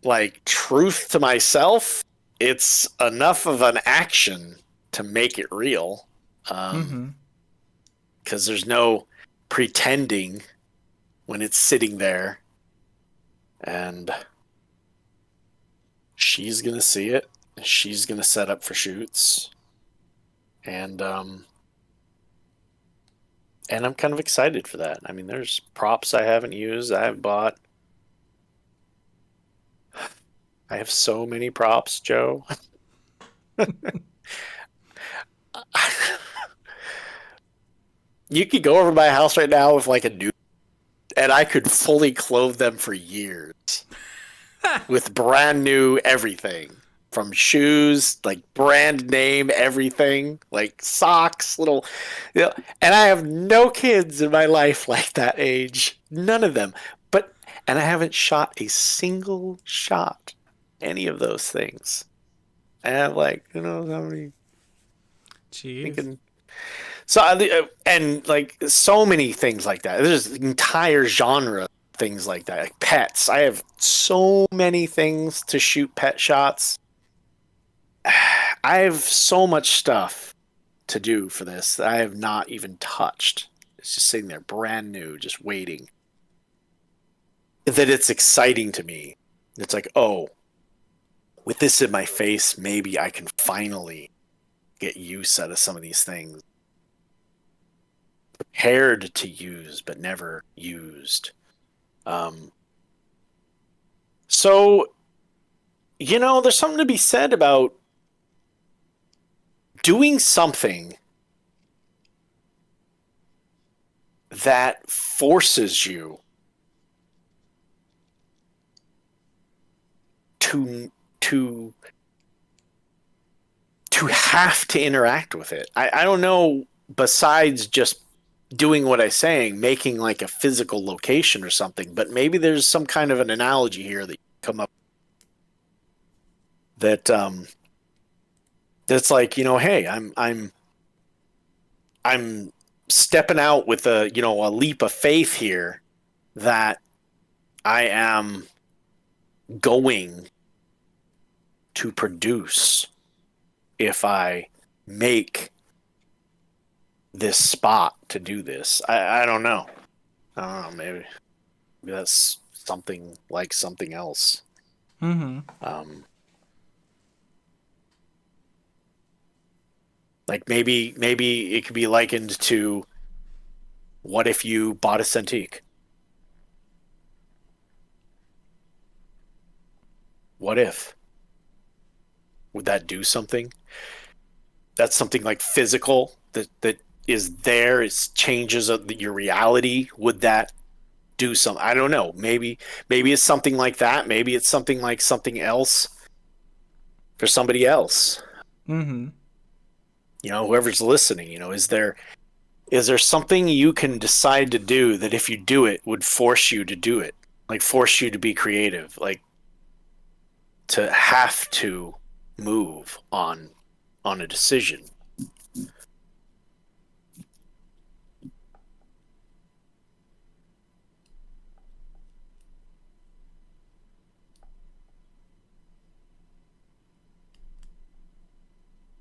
like truth to myself, it's enough of an action to make it real. Mm-hmm. Because there's no pretending when it's sitting there, and she's gonna see it. She's gonna set up for shoots, and I'm kind of excited for that. I mean, there's props I haven't used. I have bought. I have so many props, Joe. You could go over to my house right now with like a new, and I could fully clothe them for years with brand new everything from shoes, like brand name everything, like socks, little, you know, and I have no kids in my life like that age, none of them. But and I haven't shot a single shot, any of those things. And I have like, how many Jeez. thinking. So and like so many things like that. There's entire genre of things like that. Like pets. I have so many things to shoot pet shots. I have so much stuff to do for this that I have not even touched. It's just sitting there brand new, just waiting. That it's exciting to me. It's like, oh, with this in my face, maybe I can finally get use out of some of these things. Prepared to use, but never used. Um, so, there's something to be said about doing something that forces you to to to have to interact with it. I don't know, besides just doing what I'm saying, making like a physical location or something, but maybe there's some kind of an analogy here that you come up that that's like, hey, I'm stepping out with a leap of faith here that I am going to produce if I make this spot to do this. I don't know. I don't know. Maybe that's something like something else. Mm-hmm. Um, like maybe it could be likened to what if you bought a Cintiq? What if? Would that do something? That's something like physical that is there. It changes your reality. Would that do something? I don't know. Maybe it's something like that. Maybe it's something like something else for somebody else. Mm-hmm. Whoever's listening, is there something you can decide to do that if you do it would force you to do it? Like force you to be creative, like to have to move on a decision.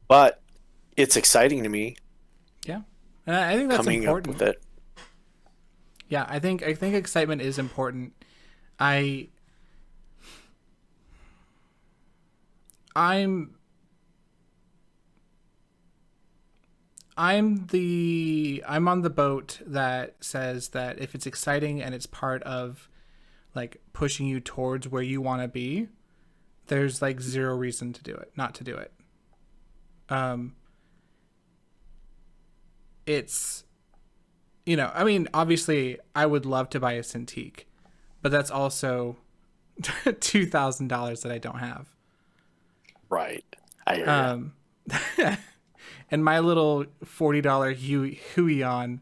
But it's exciting to me Yeah. And I think that's coming up with important. it. Yeah, I think excitement is important. I I'm I'm on the boat that says that if it's exciting and it's part of like pushing you towards where you want to be, there's like zero reason to do it, not to do it. Um it's I mean, obviously I would love to buy a Cintiq, but that's also $2,000 that I don't have. Right. I hear you. Um and my little $40 Huion,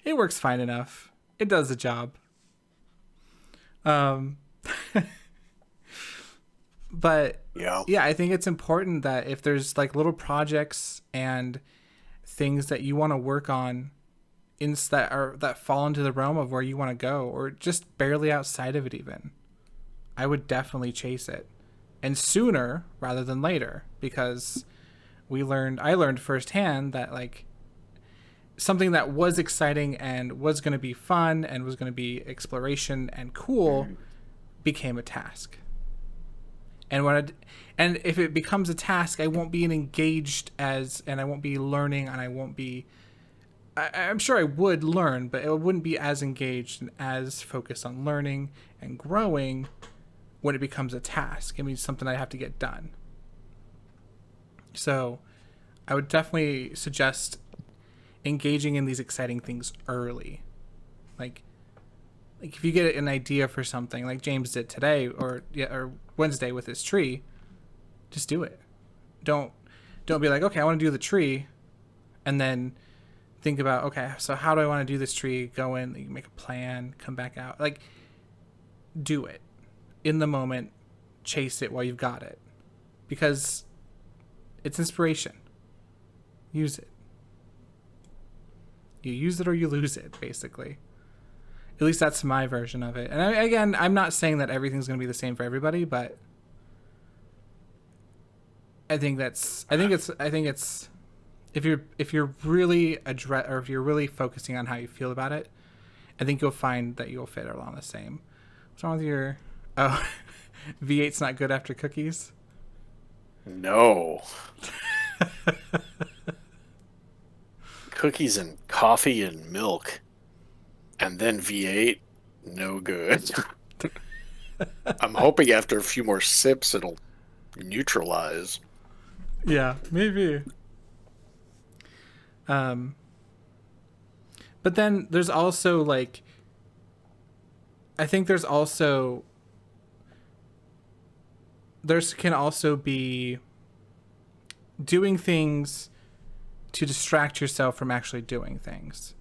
it works fine enough. It does the job. Um, but Yeah. yeah, I think it's important that if there's like little projects and things that you want to work on that fall into the realm of where you want to go, or just barely outside of it even, I would definitely chase it, and sooner rather than later, because I learned firsthand that like something that was exciting and was going to be fun and was going to be exploration and cool became a task. And if it becomes a task, I won't be and I won't be learning, and I won't be. I'm sure I would learn, but it wouldn't be as engaged and as focused on learning and growing when it becomes a task. It means something I have to get done. So, I would definitely suggest engaging in these exciting things early. Like if you get an idea for something like James did today or Wednesday with his tree, just do it. Don't be like, okay, I want to do the tree, and then think about, okay, so how do I want to do this tree? Go in, you make a plan, come back out. Like, do it in the moment, chase it while you've got it, because it's inspiration. Use it. You use it or you lose it, basically. At least that's my version of it. And again, I'm not saying that everything's going to be the same for everybody, but I think it's if you're really or if you're really focusing on how you feel about it, I think you'll find that you'll fit along the same. What's wrong with your V8's not good after cookies? No. Cookies and coffee and milk. And then V8, no good. I'm hoping after a few more sips it'll neutralize. Yeah, maybe. But then there's also like, I think there can also be doing things to distract yourself from actually doing things.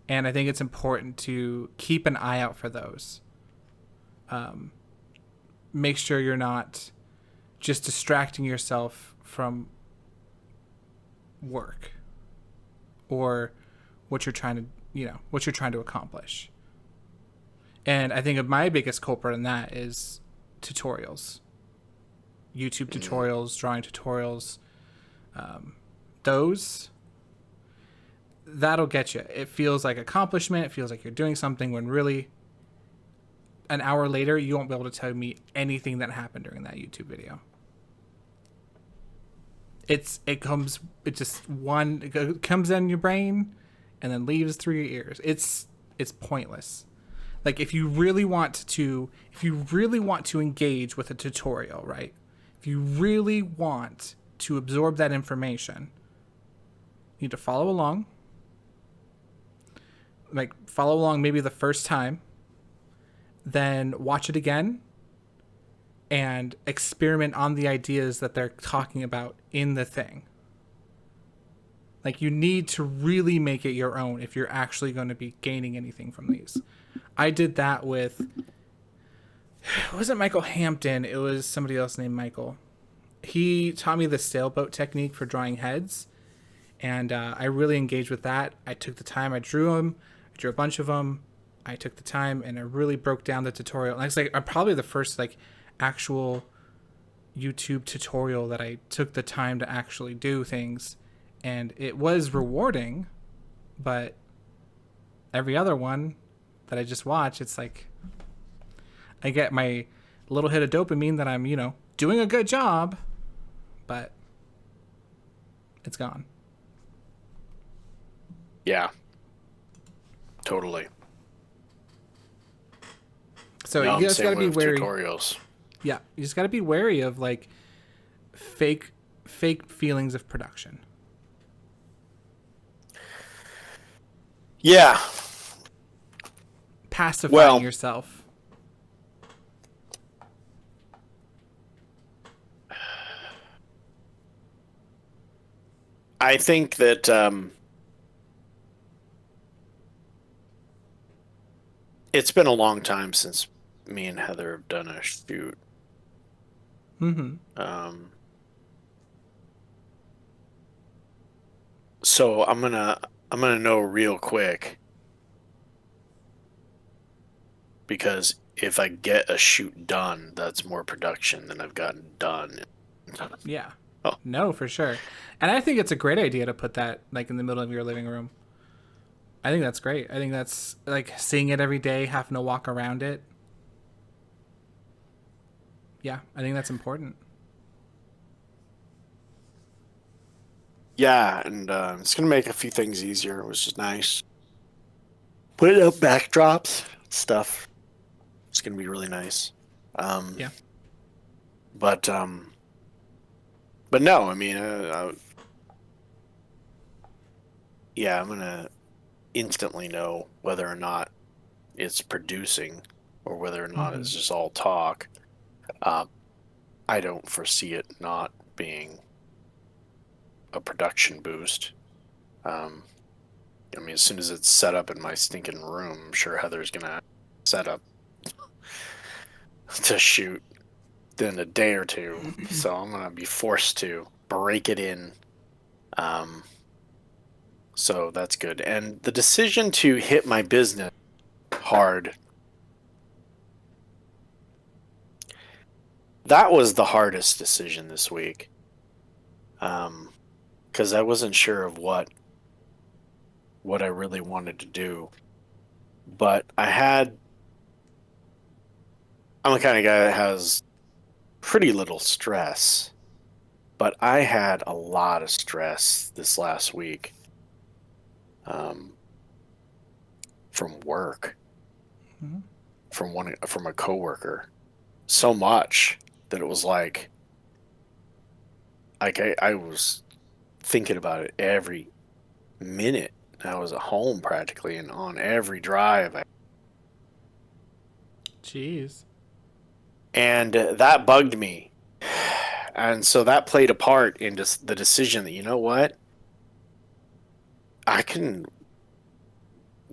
And I think it's important to keep an eye out for those. Make sure you're not just distracting yourself from work or what you're trying to accomplish. And I think my biggest culprit in that is tutorials, YouTube tutorials, drawing tutorials. That'll get you. It feels like accomplishment. It feels like you're doing something, when really an hour later you won't be able to tell me anything that happened during that YouTube video. It comes in your brain and then leaves through your ears. It's pointless. Like if you really want to engage with a tutorial, right? If you really want to absorb that information, you need to follow along. Like, follow along maybe the first time, then watch it again and experiment on the ideas that they're talking about in the thing. Like, you need to really make it your own if you're actually going to be gaining anything from these. I did that with, it wasn't Michael Hampton, it was somebody else named Michael. He taught me the sailboat technique for drawing heads, and I really engaged with that. I took the time, I drew them, I drew a bunch of them. I took the time and I really broke down the tutorial. And it's like I'm probably the first like actual YouTube tutorial that I took the time to actually do things, and it was rewarding. But every other one that I just watch, it's like I get my little hit of dopamine that I'm, doing a good job, but it's gone. Yeah. Totally. So No, you just got to be wary. Tutorials. Yeah, you just got to be wary of like fake feelings of production. Yeah. Pacifying yourself. I think that it's been a long time since me and Heather have done a shoot. Mm-hmm. So I'm gonna know real quick, because if I get a shoot done, that's more production than I've gotten done. Yeah. Oh. No, for sure. And I think it's a great idea to put that like in the middle of your living room. I think that's great. I think that's like seeing it every day, having to walk around it. Yeah, I think that's important. Yeah, and it's gonna make a few things easier, which is nice. Putting up backdrops, stuff. It's gonna be really nice. Yeah. But no, I mean, yeah, I'm gonna instantly know whether or not it's producing or whether or not it's just all talk. I don't foresee it not being a production boost. I mean, as soon as it's set up in my stinking room, I'm sure Heather's gonna set up to shoot in a day or two. So I'm gonna be forced to break it in. So that's good. And the decision to hit my business hard, that was the hardest decision this week. Because I wasn't sure of what I really wanted to do. But I'm the kind of guy that has pretty little stress. But I had a lot of stress this last week. From work, from a coworker, so much that it was like I was thinking about it every minute. I was at home practically, and on every drive. Jeez. And that bugged me, and so that played a part in the decision that, you know what, I can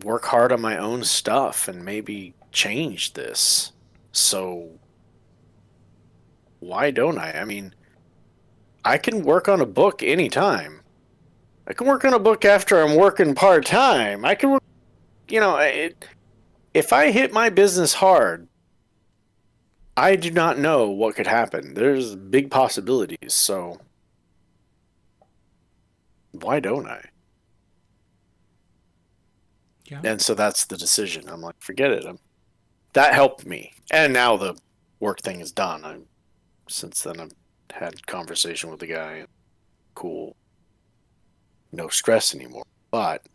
work hard on my own stuff and maybe change this. So why don't I? I mean, I can work on a book anytime. I can work on a book after I'm working part-time. I can work, if I hit my business hard, I do not know what could happen. There's big possibilities, so why don't I? Yeah. And so that's the decision. I'm like, forget it. That helped me. And now the work thing is done. Since then, I've had conversation with the guy. Cool. No stress anymore. But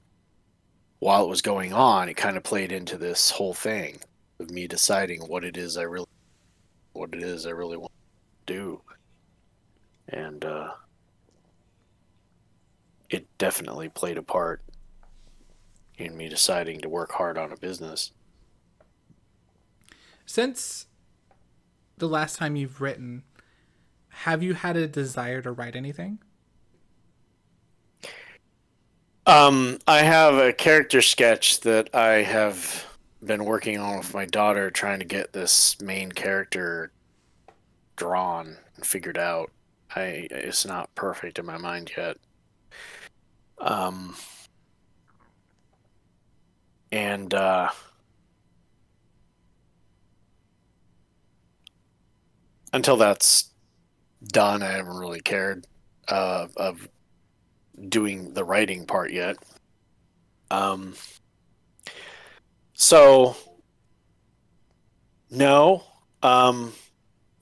while it was going on, it kind of played into this whole thing of me deciding what it is I really want to do. And it definitely played a part in me deciding to work hard on a business. Since the last time you've written, have you had a desire to write anything? I have a character sketch that I have been working on with my daughter, trying to get this main character drawn and figured out. It's not perfect in my mind yet. Um, and until that's done, I haven't really cared of doing the writing part yet. Um, so no, I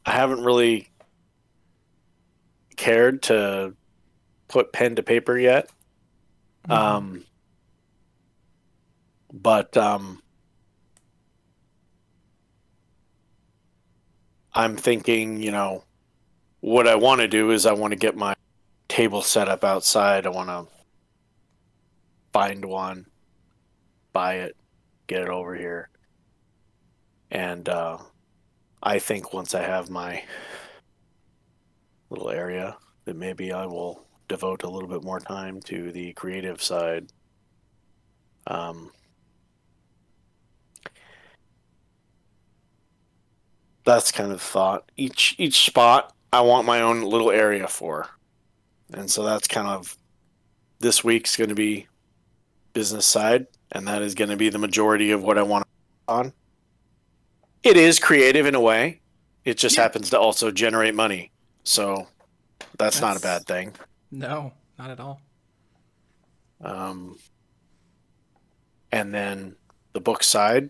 haven't really cared to put pen to paper yet. Mm-hmm. Um, but I'm thinking, what I want to do is I want to get my table set up outside. I want to find one, buy it, get it over here. And I think once I have my little area, that maybe I will devote a little bit more time to the creative side. Um, that's kind of the thought. Each spot I want my own little area for, and so that's kind of this week's going to be business side, and that is going to be the majority of what I want on. It is creative in a way. It just Yeah. happens to also generate money, so that's not a That's bad thing. no, not at all. Um, and then the book side,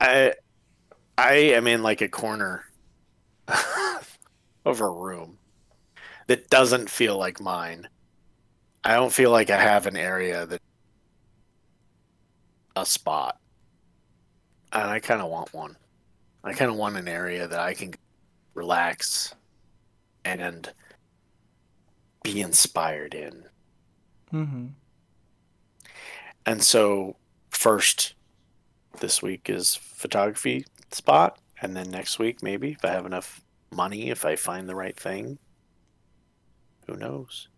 I I am in like a corner of a room that doesn't feel like mine. I don't feel like I have an area that a spot, and I kind of want one. I kind of want an area that I can relax and be inspired in. Mm-hmm. And so, first this week is photography spot, and then next week maybe if I have enough money, if I find the right thing, who knows?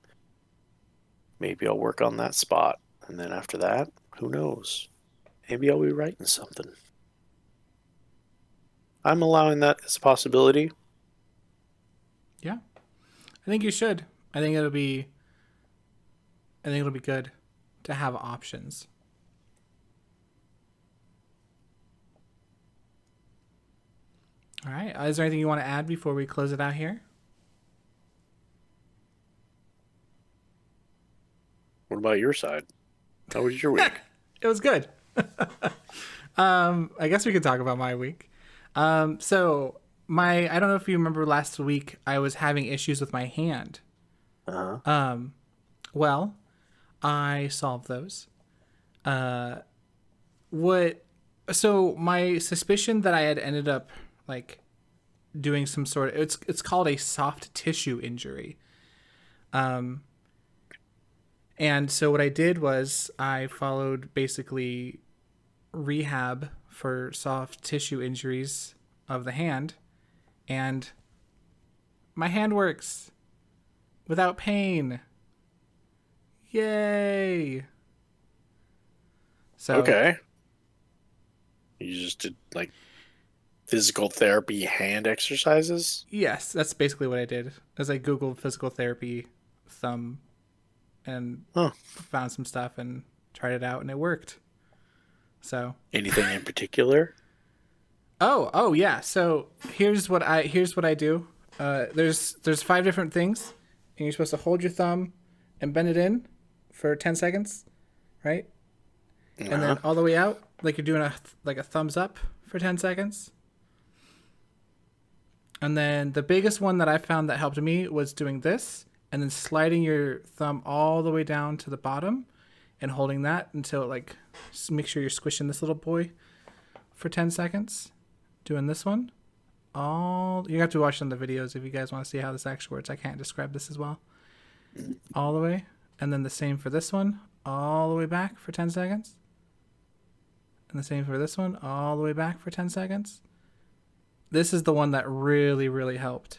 Maybe I'll work on that spot, and then after that, who knows? Maybe I'll be writing something. I'm allowing that as a possibility. Yeah, I think you should. I think it'll be. I think it'll be good to have options. All right. Is there anything you want to add before we close it out here? What about your side? How was your week? It was good. I guess we could talk about my week. So I don't know if you remember last week I was having issues with my hand. Uh-huh. Well, I solved those. What? So my suspicion that I had ended up like doing some sort of it's called a soft tissue injury. And so what I did was I followed basically rehab for soft tissue injuries of the hand, and my hand works without pain. Yay! So Okay. You just did like physical therapy hand exercises? yes, that's basically what I did. As I googled physical therapy thumb and Huh. found some stuff and tried it out, and it worked. So Anything in particular? oh yeah. So here's what I do. There's 5 different things, and you're supposed to hold your thumb and bend it in for 10 seconds, right? And Uh-huh. then all the way out, like you're doing a thumbs up for 10 seconds. And then the biggest one that I found that helped me was doing this, and then sliding your thumb all the way down to the bottom, and holding that until like make sure you're squishing this little boy for 10 seconds. Doing this one, all, you have to watch on the videos if you guys want to see how this actually works. I can't describe this as well. All the way. And then the same for this one, all the way back for 10 seconds. And the same for this one, all the way back for 10 seconds. This is the one that really, really helped.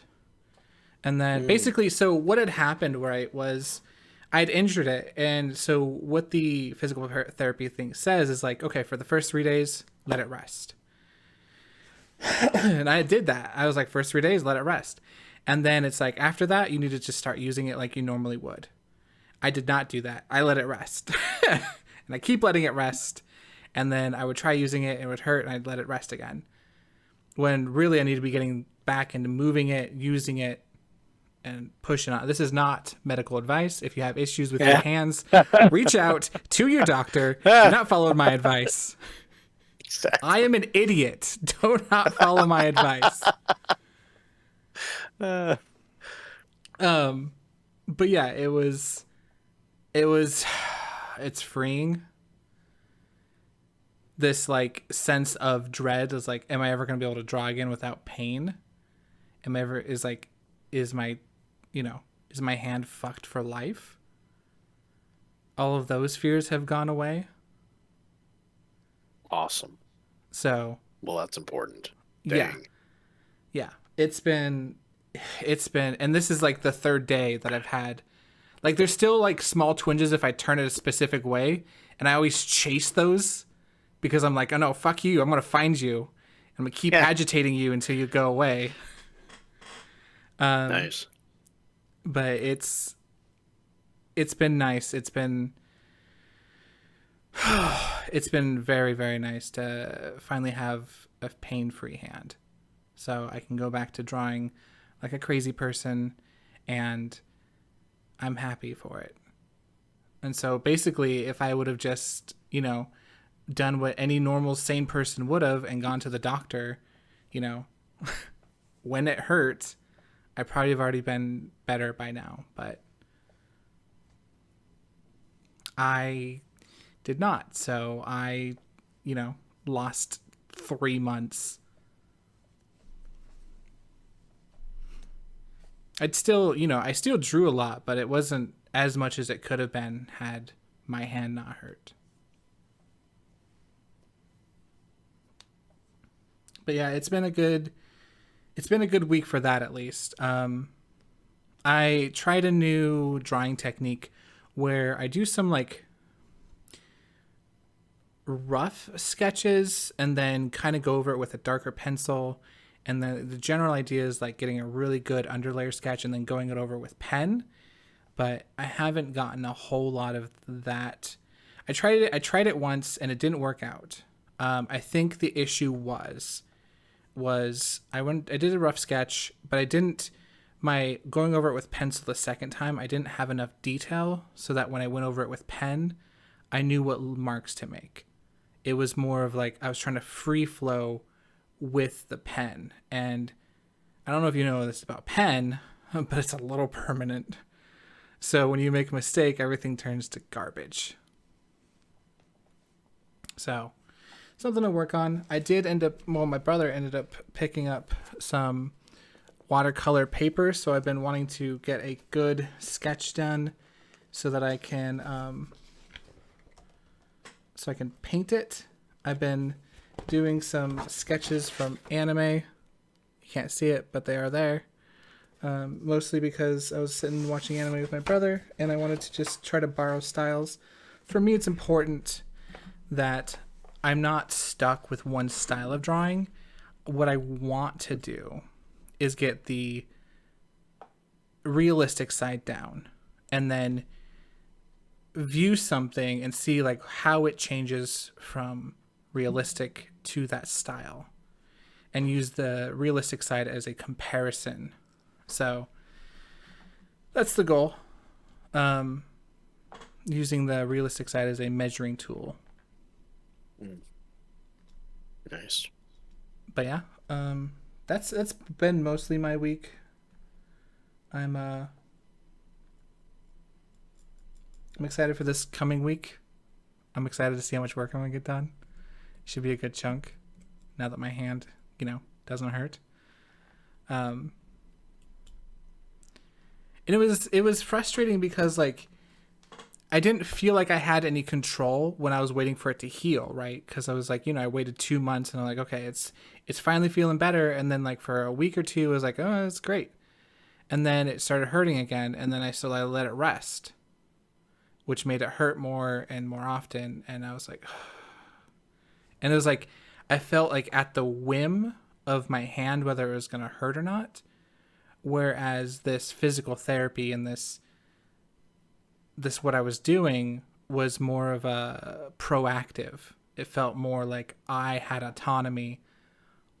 And then basically, so what had happened, right, was I'd injured it. And so what the physical therapy thing says is like, okay, for the first 3 days, let it rest. And I did that. I was like, first 3 days, let it rest. And then it's like, after that, you need to just start using it like you normally would. I did not do that. I let it rest. And I keep letting it rest. And then I would try using it, it would hurt, and I'd let it rest again. When really I need to be getting back into moving it, using it, and pushing on. This is not medical advice. If you have issues with your hands, reach out to your doctor. Do not follow my advice. Exactly. I am an idiot. Do not follow my advice. But yeah, it's freeing. This like sense of dread is like, am I ever going to be able to draw again without pain? Am I ever, is my hand fucked for life? All of those fears have gone away. Awesome. So, well, that's important. Dang. Yeah. It's been, and this is like the third day that I've had, like, there's still like small twinges if I turn it a specific way. And I always chase those because I'm like, oh no, fuck you. I'm going to find you. I'm going to keep agitating you until you go away. Nice. But it's been nice. It's been very, very nice to finally have a pain-free hand. So I can go back to drawing like a crazy person, and I'm happy for it. And so basically, if I would have just, done what any normal sane person would have and gone to the doctor, when it hurt, I probably have already been better by now, but I did not. So I, lost 3 months. I still drew a lot, but it wasn't as much as it could have been had my hand not hurt. But yeah, it's been a good week for that, at least. I tried a new drawing technique where I do some like rough sketches and then kind of go over it with a darker pencil. And then the general idea is like getting a really good underlayer sketch and then going it over with pen. But I haven't gotten a whole lot of that. I tried it once and it didn't work out. I think the issue was I did a rough sketch, but I didn't, my going over it with pencil the second time, I didn't have enough detail so that when I went over it with pen, I knew what marks to make. It was more of like, I was trying to free flow with the pen. And I don't know if you know this about pen, but it's a little permanent. So when you make a mistake, everything turns to garbage. So something to work on. I did my brother ended up picking up some watercolor paper, so I've been wanting to get a good sketch done so that I can paint it. I've been doing some sketches from anime. You can't see it, but they are there. Mostly because I was sitting watching anime with my brother, and I wanted to just try to borrow styles. For me, it's important that I'm not stuck with one style of drawing. What I want to do is get the realistic side down and then view something and see like how it changes from realistic to that style and use the realistic side as a comparison. So that's the goal. Using the realistic side as a measuring tool. Nice. But yeah, that's been mostly my week. I'm excited for this coming week. I'm excited to see how much work I'm gonna get done. Should be a good chunk now that my hand, doesn't hurt. Um, and it was frustrating because like I didn't feel like I had any control when I was waiting for it to heal, right? Because I was like, I waited 2 months and I'm like, okay, it's finally feeling better, and then like for a week or two, I was like, oh, it's great, and then it started hurting again, and then I let it rest, which made it hurt more and more often, and I was like, and it was like I felt like at the whim of my hand whether it was gonna hurt or not, whereas this physical therapy and this what I was doing was more of a proactive. It felt more like I had autonomy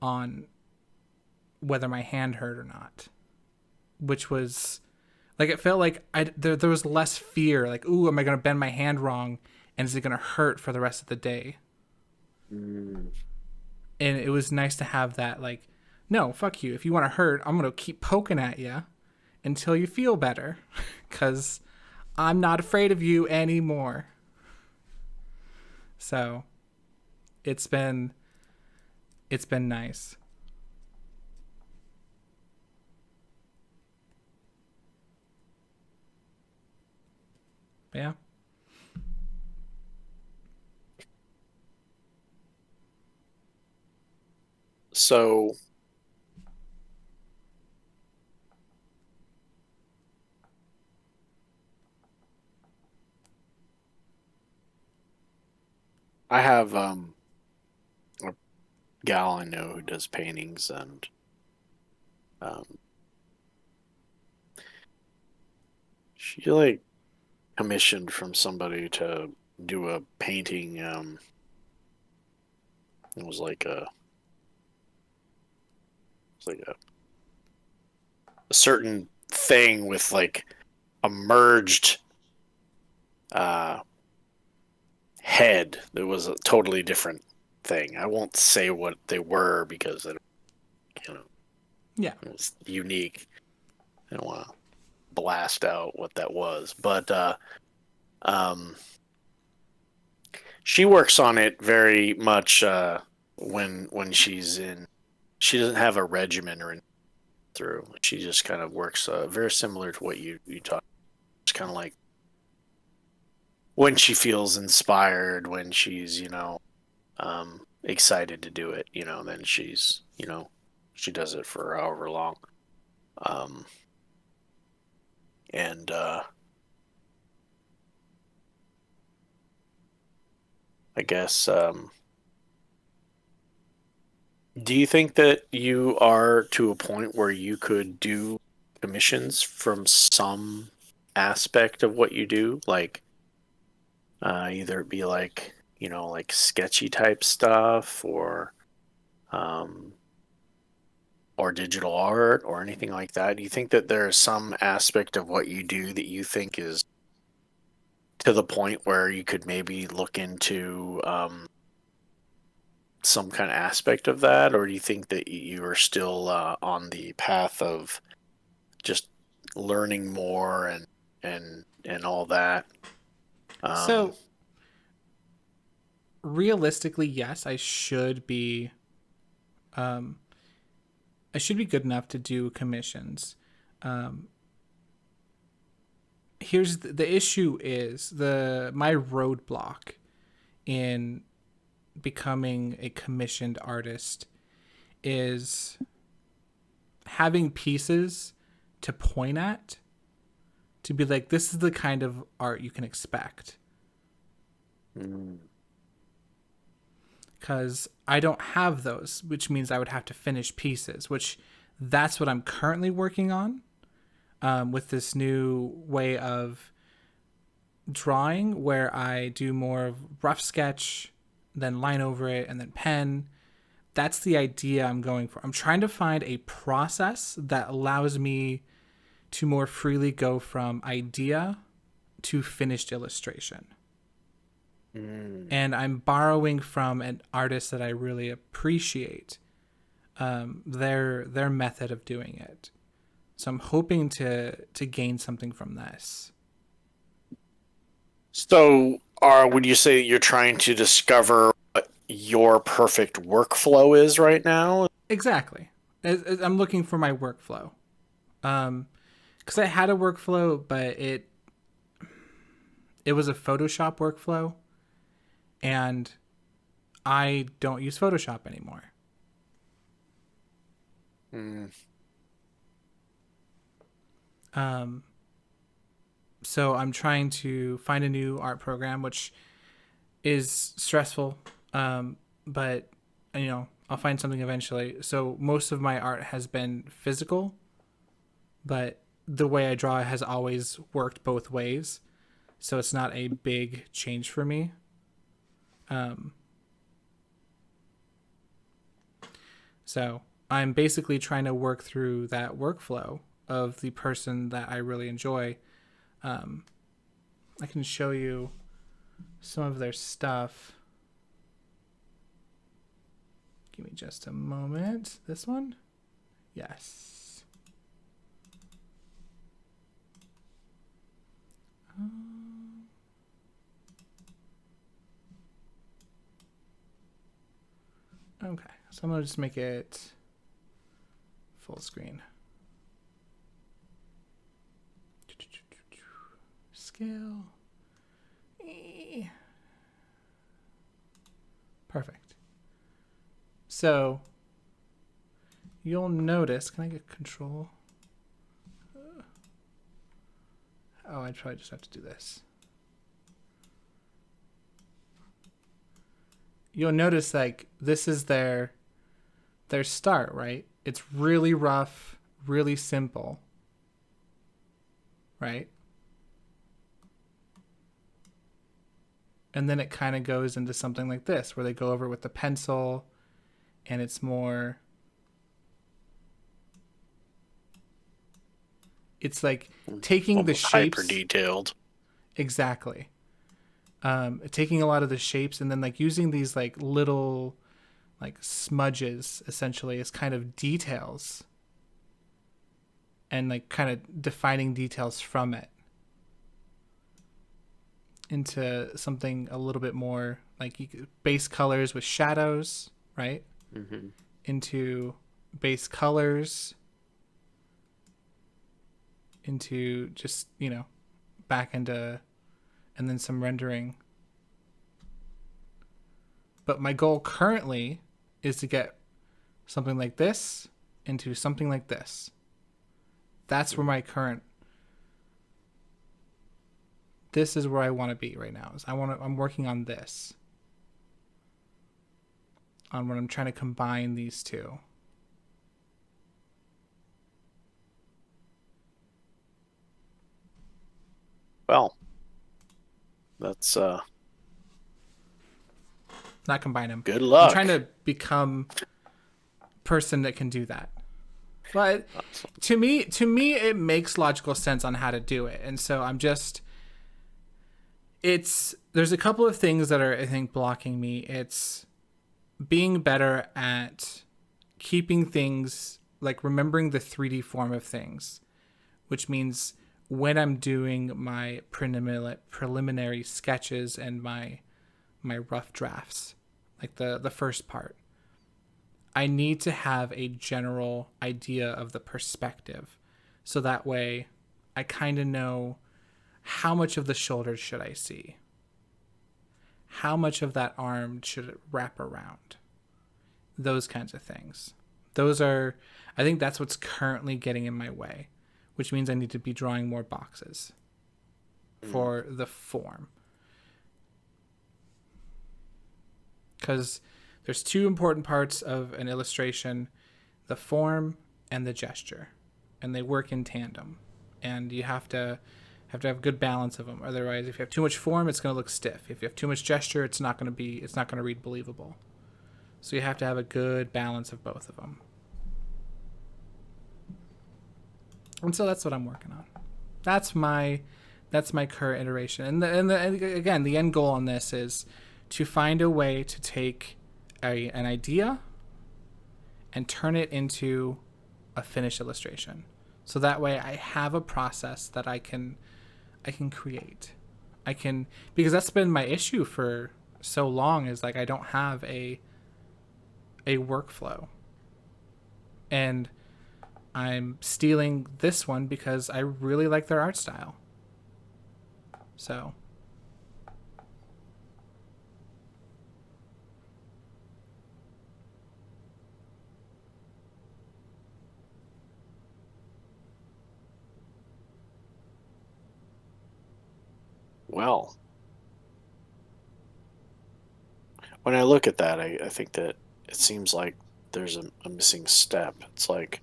on whether my hand hurt or not, which was like it felt like there was less fear. Like, ooh, am I gonna bend my hand wrong, and is it gonna hurt for the rest of the day? Mm. And it was nice to have that. Like, no, fuck you. If you want to hurt, I'm gonna keep poking at you until you feel better, because I'm not afraid of you anymore. So it's been it's been nice. But yeah. So I have a gal I know who does paintings, and um, she like commissioned from somebody to do a painting. It was like a certain thing with like a merged uh, head. It was a totally different thing. I won't say what they were because you know Yeah. it was unique. I don't want to blast out what that was, but um, she works on it very much when she's in. She doesn't have a regimen or anything through. She just kind of works very similar to what you talked. It's kind of like when she feels inspired, when she's excited to do it, then she does it for however long. Um, and I guess, do you think that you are to a point where you could do commissions from some aspect of what you do? Like, either it be like, like sketchy type stuff, um, or digital art or anything like that? Do you think that there's some aspect of what you do that you think is to the point where you could maybe look into some kind of aspect of that, or do you think that you are still on the path of just learning more and all that? Um, So realistically, yes, um I should be good enough to do commissions. Um Here's the issue is the my roadblock in becoming a commissioned artist is having pieces to point at to be like, this is the kind of art you can expect. mm, Because I don't have those, which means I would have to finish pieces, which that's what I'm currently working on, with this new way of drawing where I do more of rough sketch, then line over it, and then pen. That's the idea I'm going for. I'm trying to find a process that allows me to more freely go from idea to finished illustration. mm. And I'm borrowing from an artist that I really appreciate, their method of doing it. So I'm hoping to gain something from this. So, would you say that you're trying to discover what your perfect workflow is right now? Exactly. I'm looking for my workflow. Because I had a workflow, but it was a Photoshop workflow, and I don't use Photoshop anymore. Mm. So I'm trying to find a new art program, which is stressful. But I'll find something eventually. So most of my art has been physical, but the way I draw has always worked both ways. So it's not a big change for me. So I'm basically trying to work through that workflow of the person that I really enjoy. I can show you some of their stuff. Give me just a moment. This one? Yes. Okay, so I'm going to just make it full screen. Scale. Perfect. So you'll notice, can I get control? Oh, I'd probably just have to do this. You'll notice like this is their start, right? It's really rough, really simple, right? And then it kind of goes into something like this, where they go over with the pencil, and it's more. It's like taking the shapes. Hyper detailed. Exactly. Taking a lot of the shapes and then like using these like little like smudges essentially as kind of details, and like kind of defining details from it into something a little bit more like base colors with shadows, right? Mm-hmm. Into base colors, into just back into, and then some rendering. But my goal currently is to get something like this into something like this. That's where my current. This is where I want to be right now. I'm working on this. On when I'm trying to combine these two. Well, that's Not combine them. good I'm luck. trying to become a person that can do that. But to me, it makes logical sense on how to do it, and so I'm just. There's a couple of things that are, I think, blocking me. It's being better at keeping things, like remembering the 3D form of things, which means when I'm doing my preliminary sketches and my rough drafts, like the first part, I need to have a general idea of the perspective, so that way I kind of know how much of the shoulders should I see, how much of that arm should it wrap around, those kinds of things. I think that's what's currently getting in my way, which means I need to be drawing more boxes for the form. Because there's two important parts of an illustration: the form and the gesture, and they work in tandem, and you have to have a good balance of them. Otherwise, if you have too much form, it's going to look stiff. If you have too much gesture, it's not going to read believable. So you have to have a good balance of both of them. And so that's what I'm working on. That's my current iteration. And again, the end goal on this is to find a way to take an idea and turn it into a finished illustration. So that way I have a process that I can create. Because that's been my issue for so long, is like I don't have a workflow. And I'm stealing this one because I really like their art style. So, Well, when I look at that, I think that it seems like there's a missing step. It's like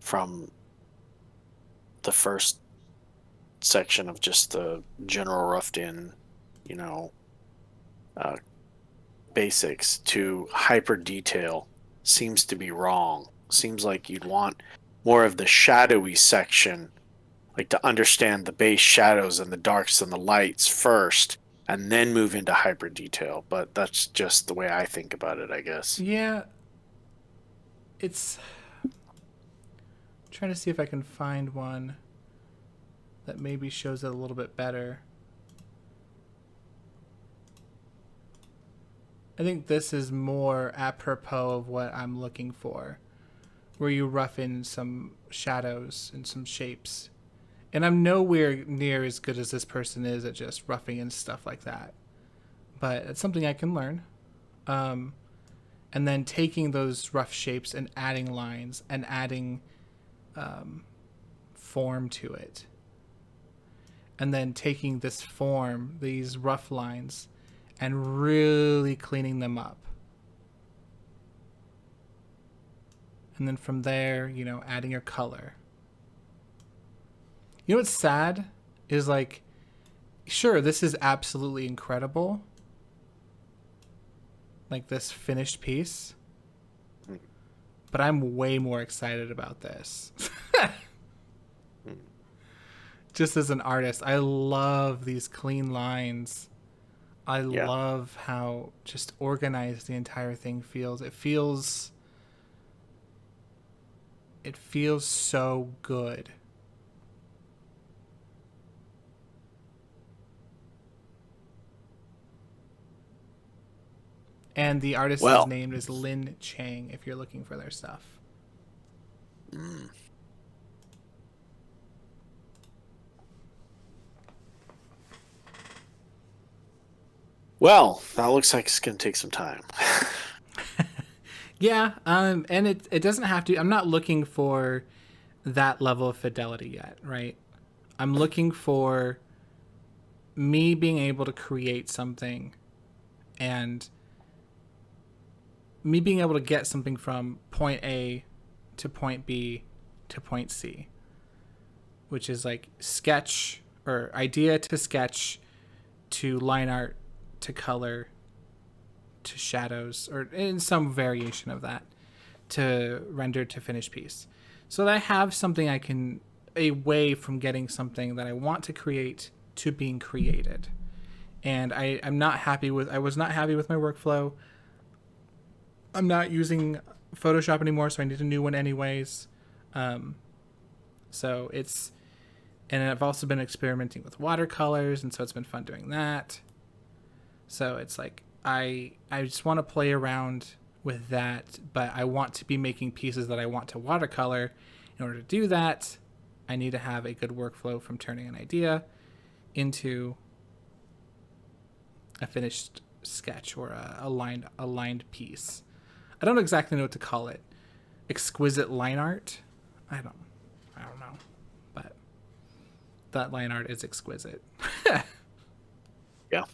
from the first section of just the general roughed in, you know, uh, basics to hyper detail seems to be wrong. Seems like you'd want more of the shadowy section, like to understand the base shadows and the darks and the lights first, and then move into hyper detail. But that's just the way I think about it, I guess. yeah, it's trying to see if I can find one that maybe shows it a little bit better. I think this is more apropos of what I'm looking for, where you rough in some shadows and some shapes. And I'm nowhere near as good as this person is at just roughing in stuff like that. But it's something I can learn. Um, and then taking those rough shapes and adding lines and adding form to it. And then taking this form, these rough lines, and really cleaning them up. And then from there, adding your color. You know what's sad is like, sure, this is absolutely incredible. Like this finished piece. But I'm way more excited about this. Just as an artist, I love these clean lines. I Yeah. love how just organized the entire thing feels. It feels so good. And the artist's Well, name is Lin Chang if you're looking for their stuff. mm, well, that looks like it's going to take some time. Yeah, and it doesn't have to. I'm not looking for that level of fidelity yet, right? I'm looking for me being able to create something and me being able to get something from point A to point B to point C, which is like sketch or idea to sketch to line art to color to shadows or in some variation of that to render to finished piece. So that I have something a way from getting something that I want to create to being created. And I was not happy with my workflow. I'm not using Photoshop anymore, so I need a new one anyways. Um, so it's, and I've also been experimenting with watercolors, and so it's been fun doing that. So it's like I just want to play around with that, but I want to be making pieces that I want to watercolor. In order to do that, I need to have a good workflow from turning an idea into a finished sketch or a lined piece. I don't exactly know what to call it. Exquisite line art? I don't know. But that line art is exquisite. Yeah.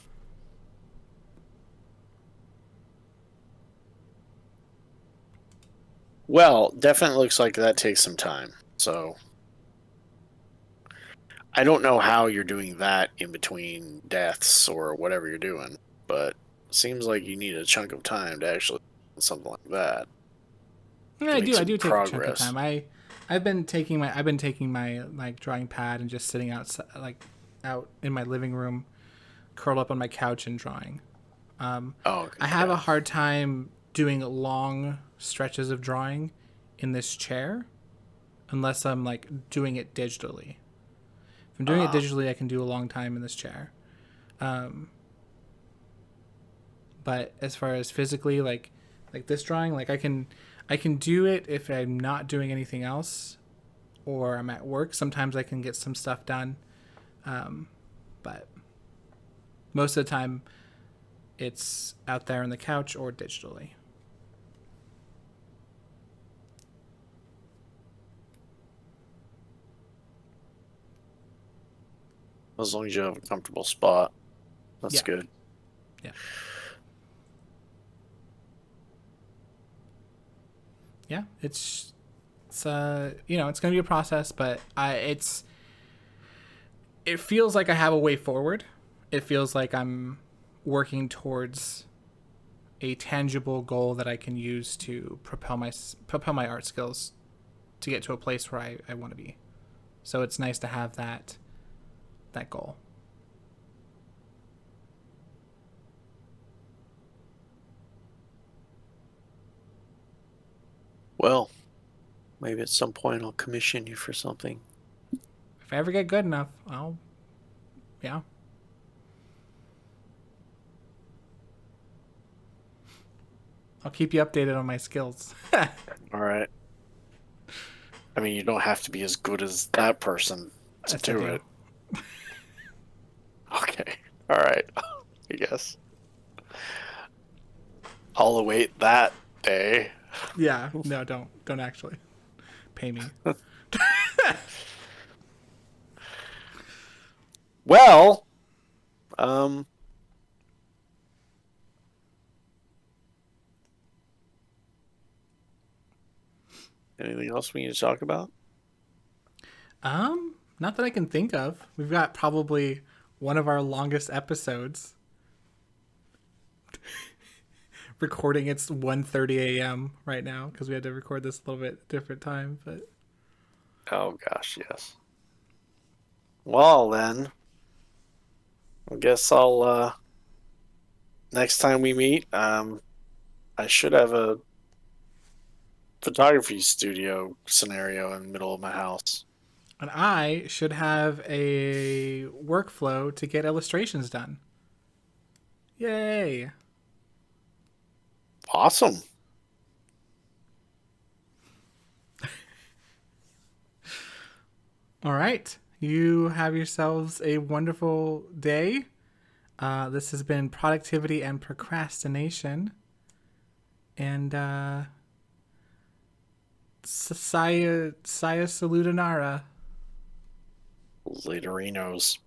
Well, definitely looks like that takes some time. So I don't know how you're doing that in between deaths or whatever you're doing, but seems like you need a chunk of time to actually do something like that Yeah, to make I some do take a chunk of progress. time. I've been taking my like drawing pad and just sitting out in my living room, curled up on my couch and drawing. Oh, I have a yeah. hard time doing long stretches of drawing in this chair unless I'm like doing it digitally. If I'm doing it Uh, digitally, I can do a long time in this chair. Um, but as far as physically, like this drawing, like I can do it if I'm not doing anything else or I'm at work. Sometimes I can get some stuff done. But most of the time, it's out there on the couch or digitally. As long as you have a comfortable spot, that's Yeah. good. Yeah. Yeah. It's going to be a process, but it feels like I have a way forward. It feels like I'm working towards a tangible goal that I can use to propel my art skills to get to a place where I want to be. So it's nice to have that goal. Well, maybe at some point I'll commission you for something. If I ever get good enough, yeah. I'll keep you updated on my skills. All right. I mean, you don't have to be as good as that person to Yes, I do do. it. Okay. All right. I guess I'll await that day. Yeah, no, don't actually pay me. Well, um, anything else we need to talk about? Not that I can think of. We've got probably one of our longest episodes. Recording it's 1:30 a.m. right now because we had to record this a little bit different time, but Oh gosh, yes. Well then, I guess I'll next time we meet, I should have a photography studio scenario in the middle of my house. and I should have a workflow to get illustrations done. Yay. Awesome. All right. You have yourselves a wonderful day. This has been Productivity and Procrastination. And Saya Saludanara. Laterinos.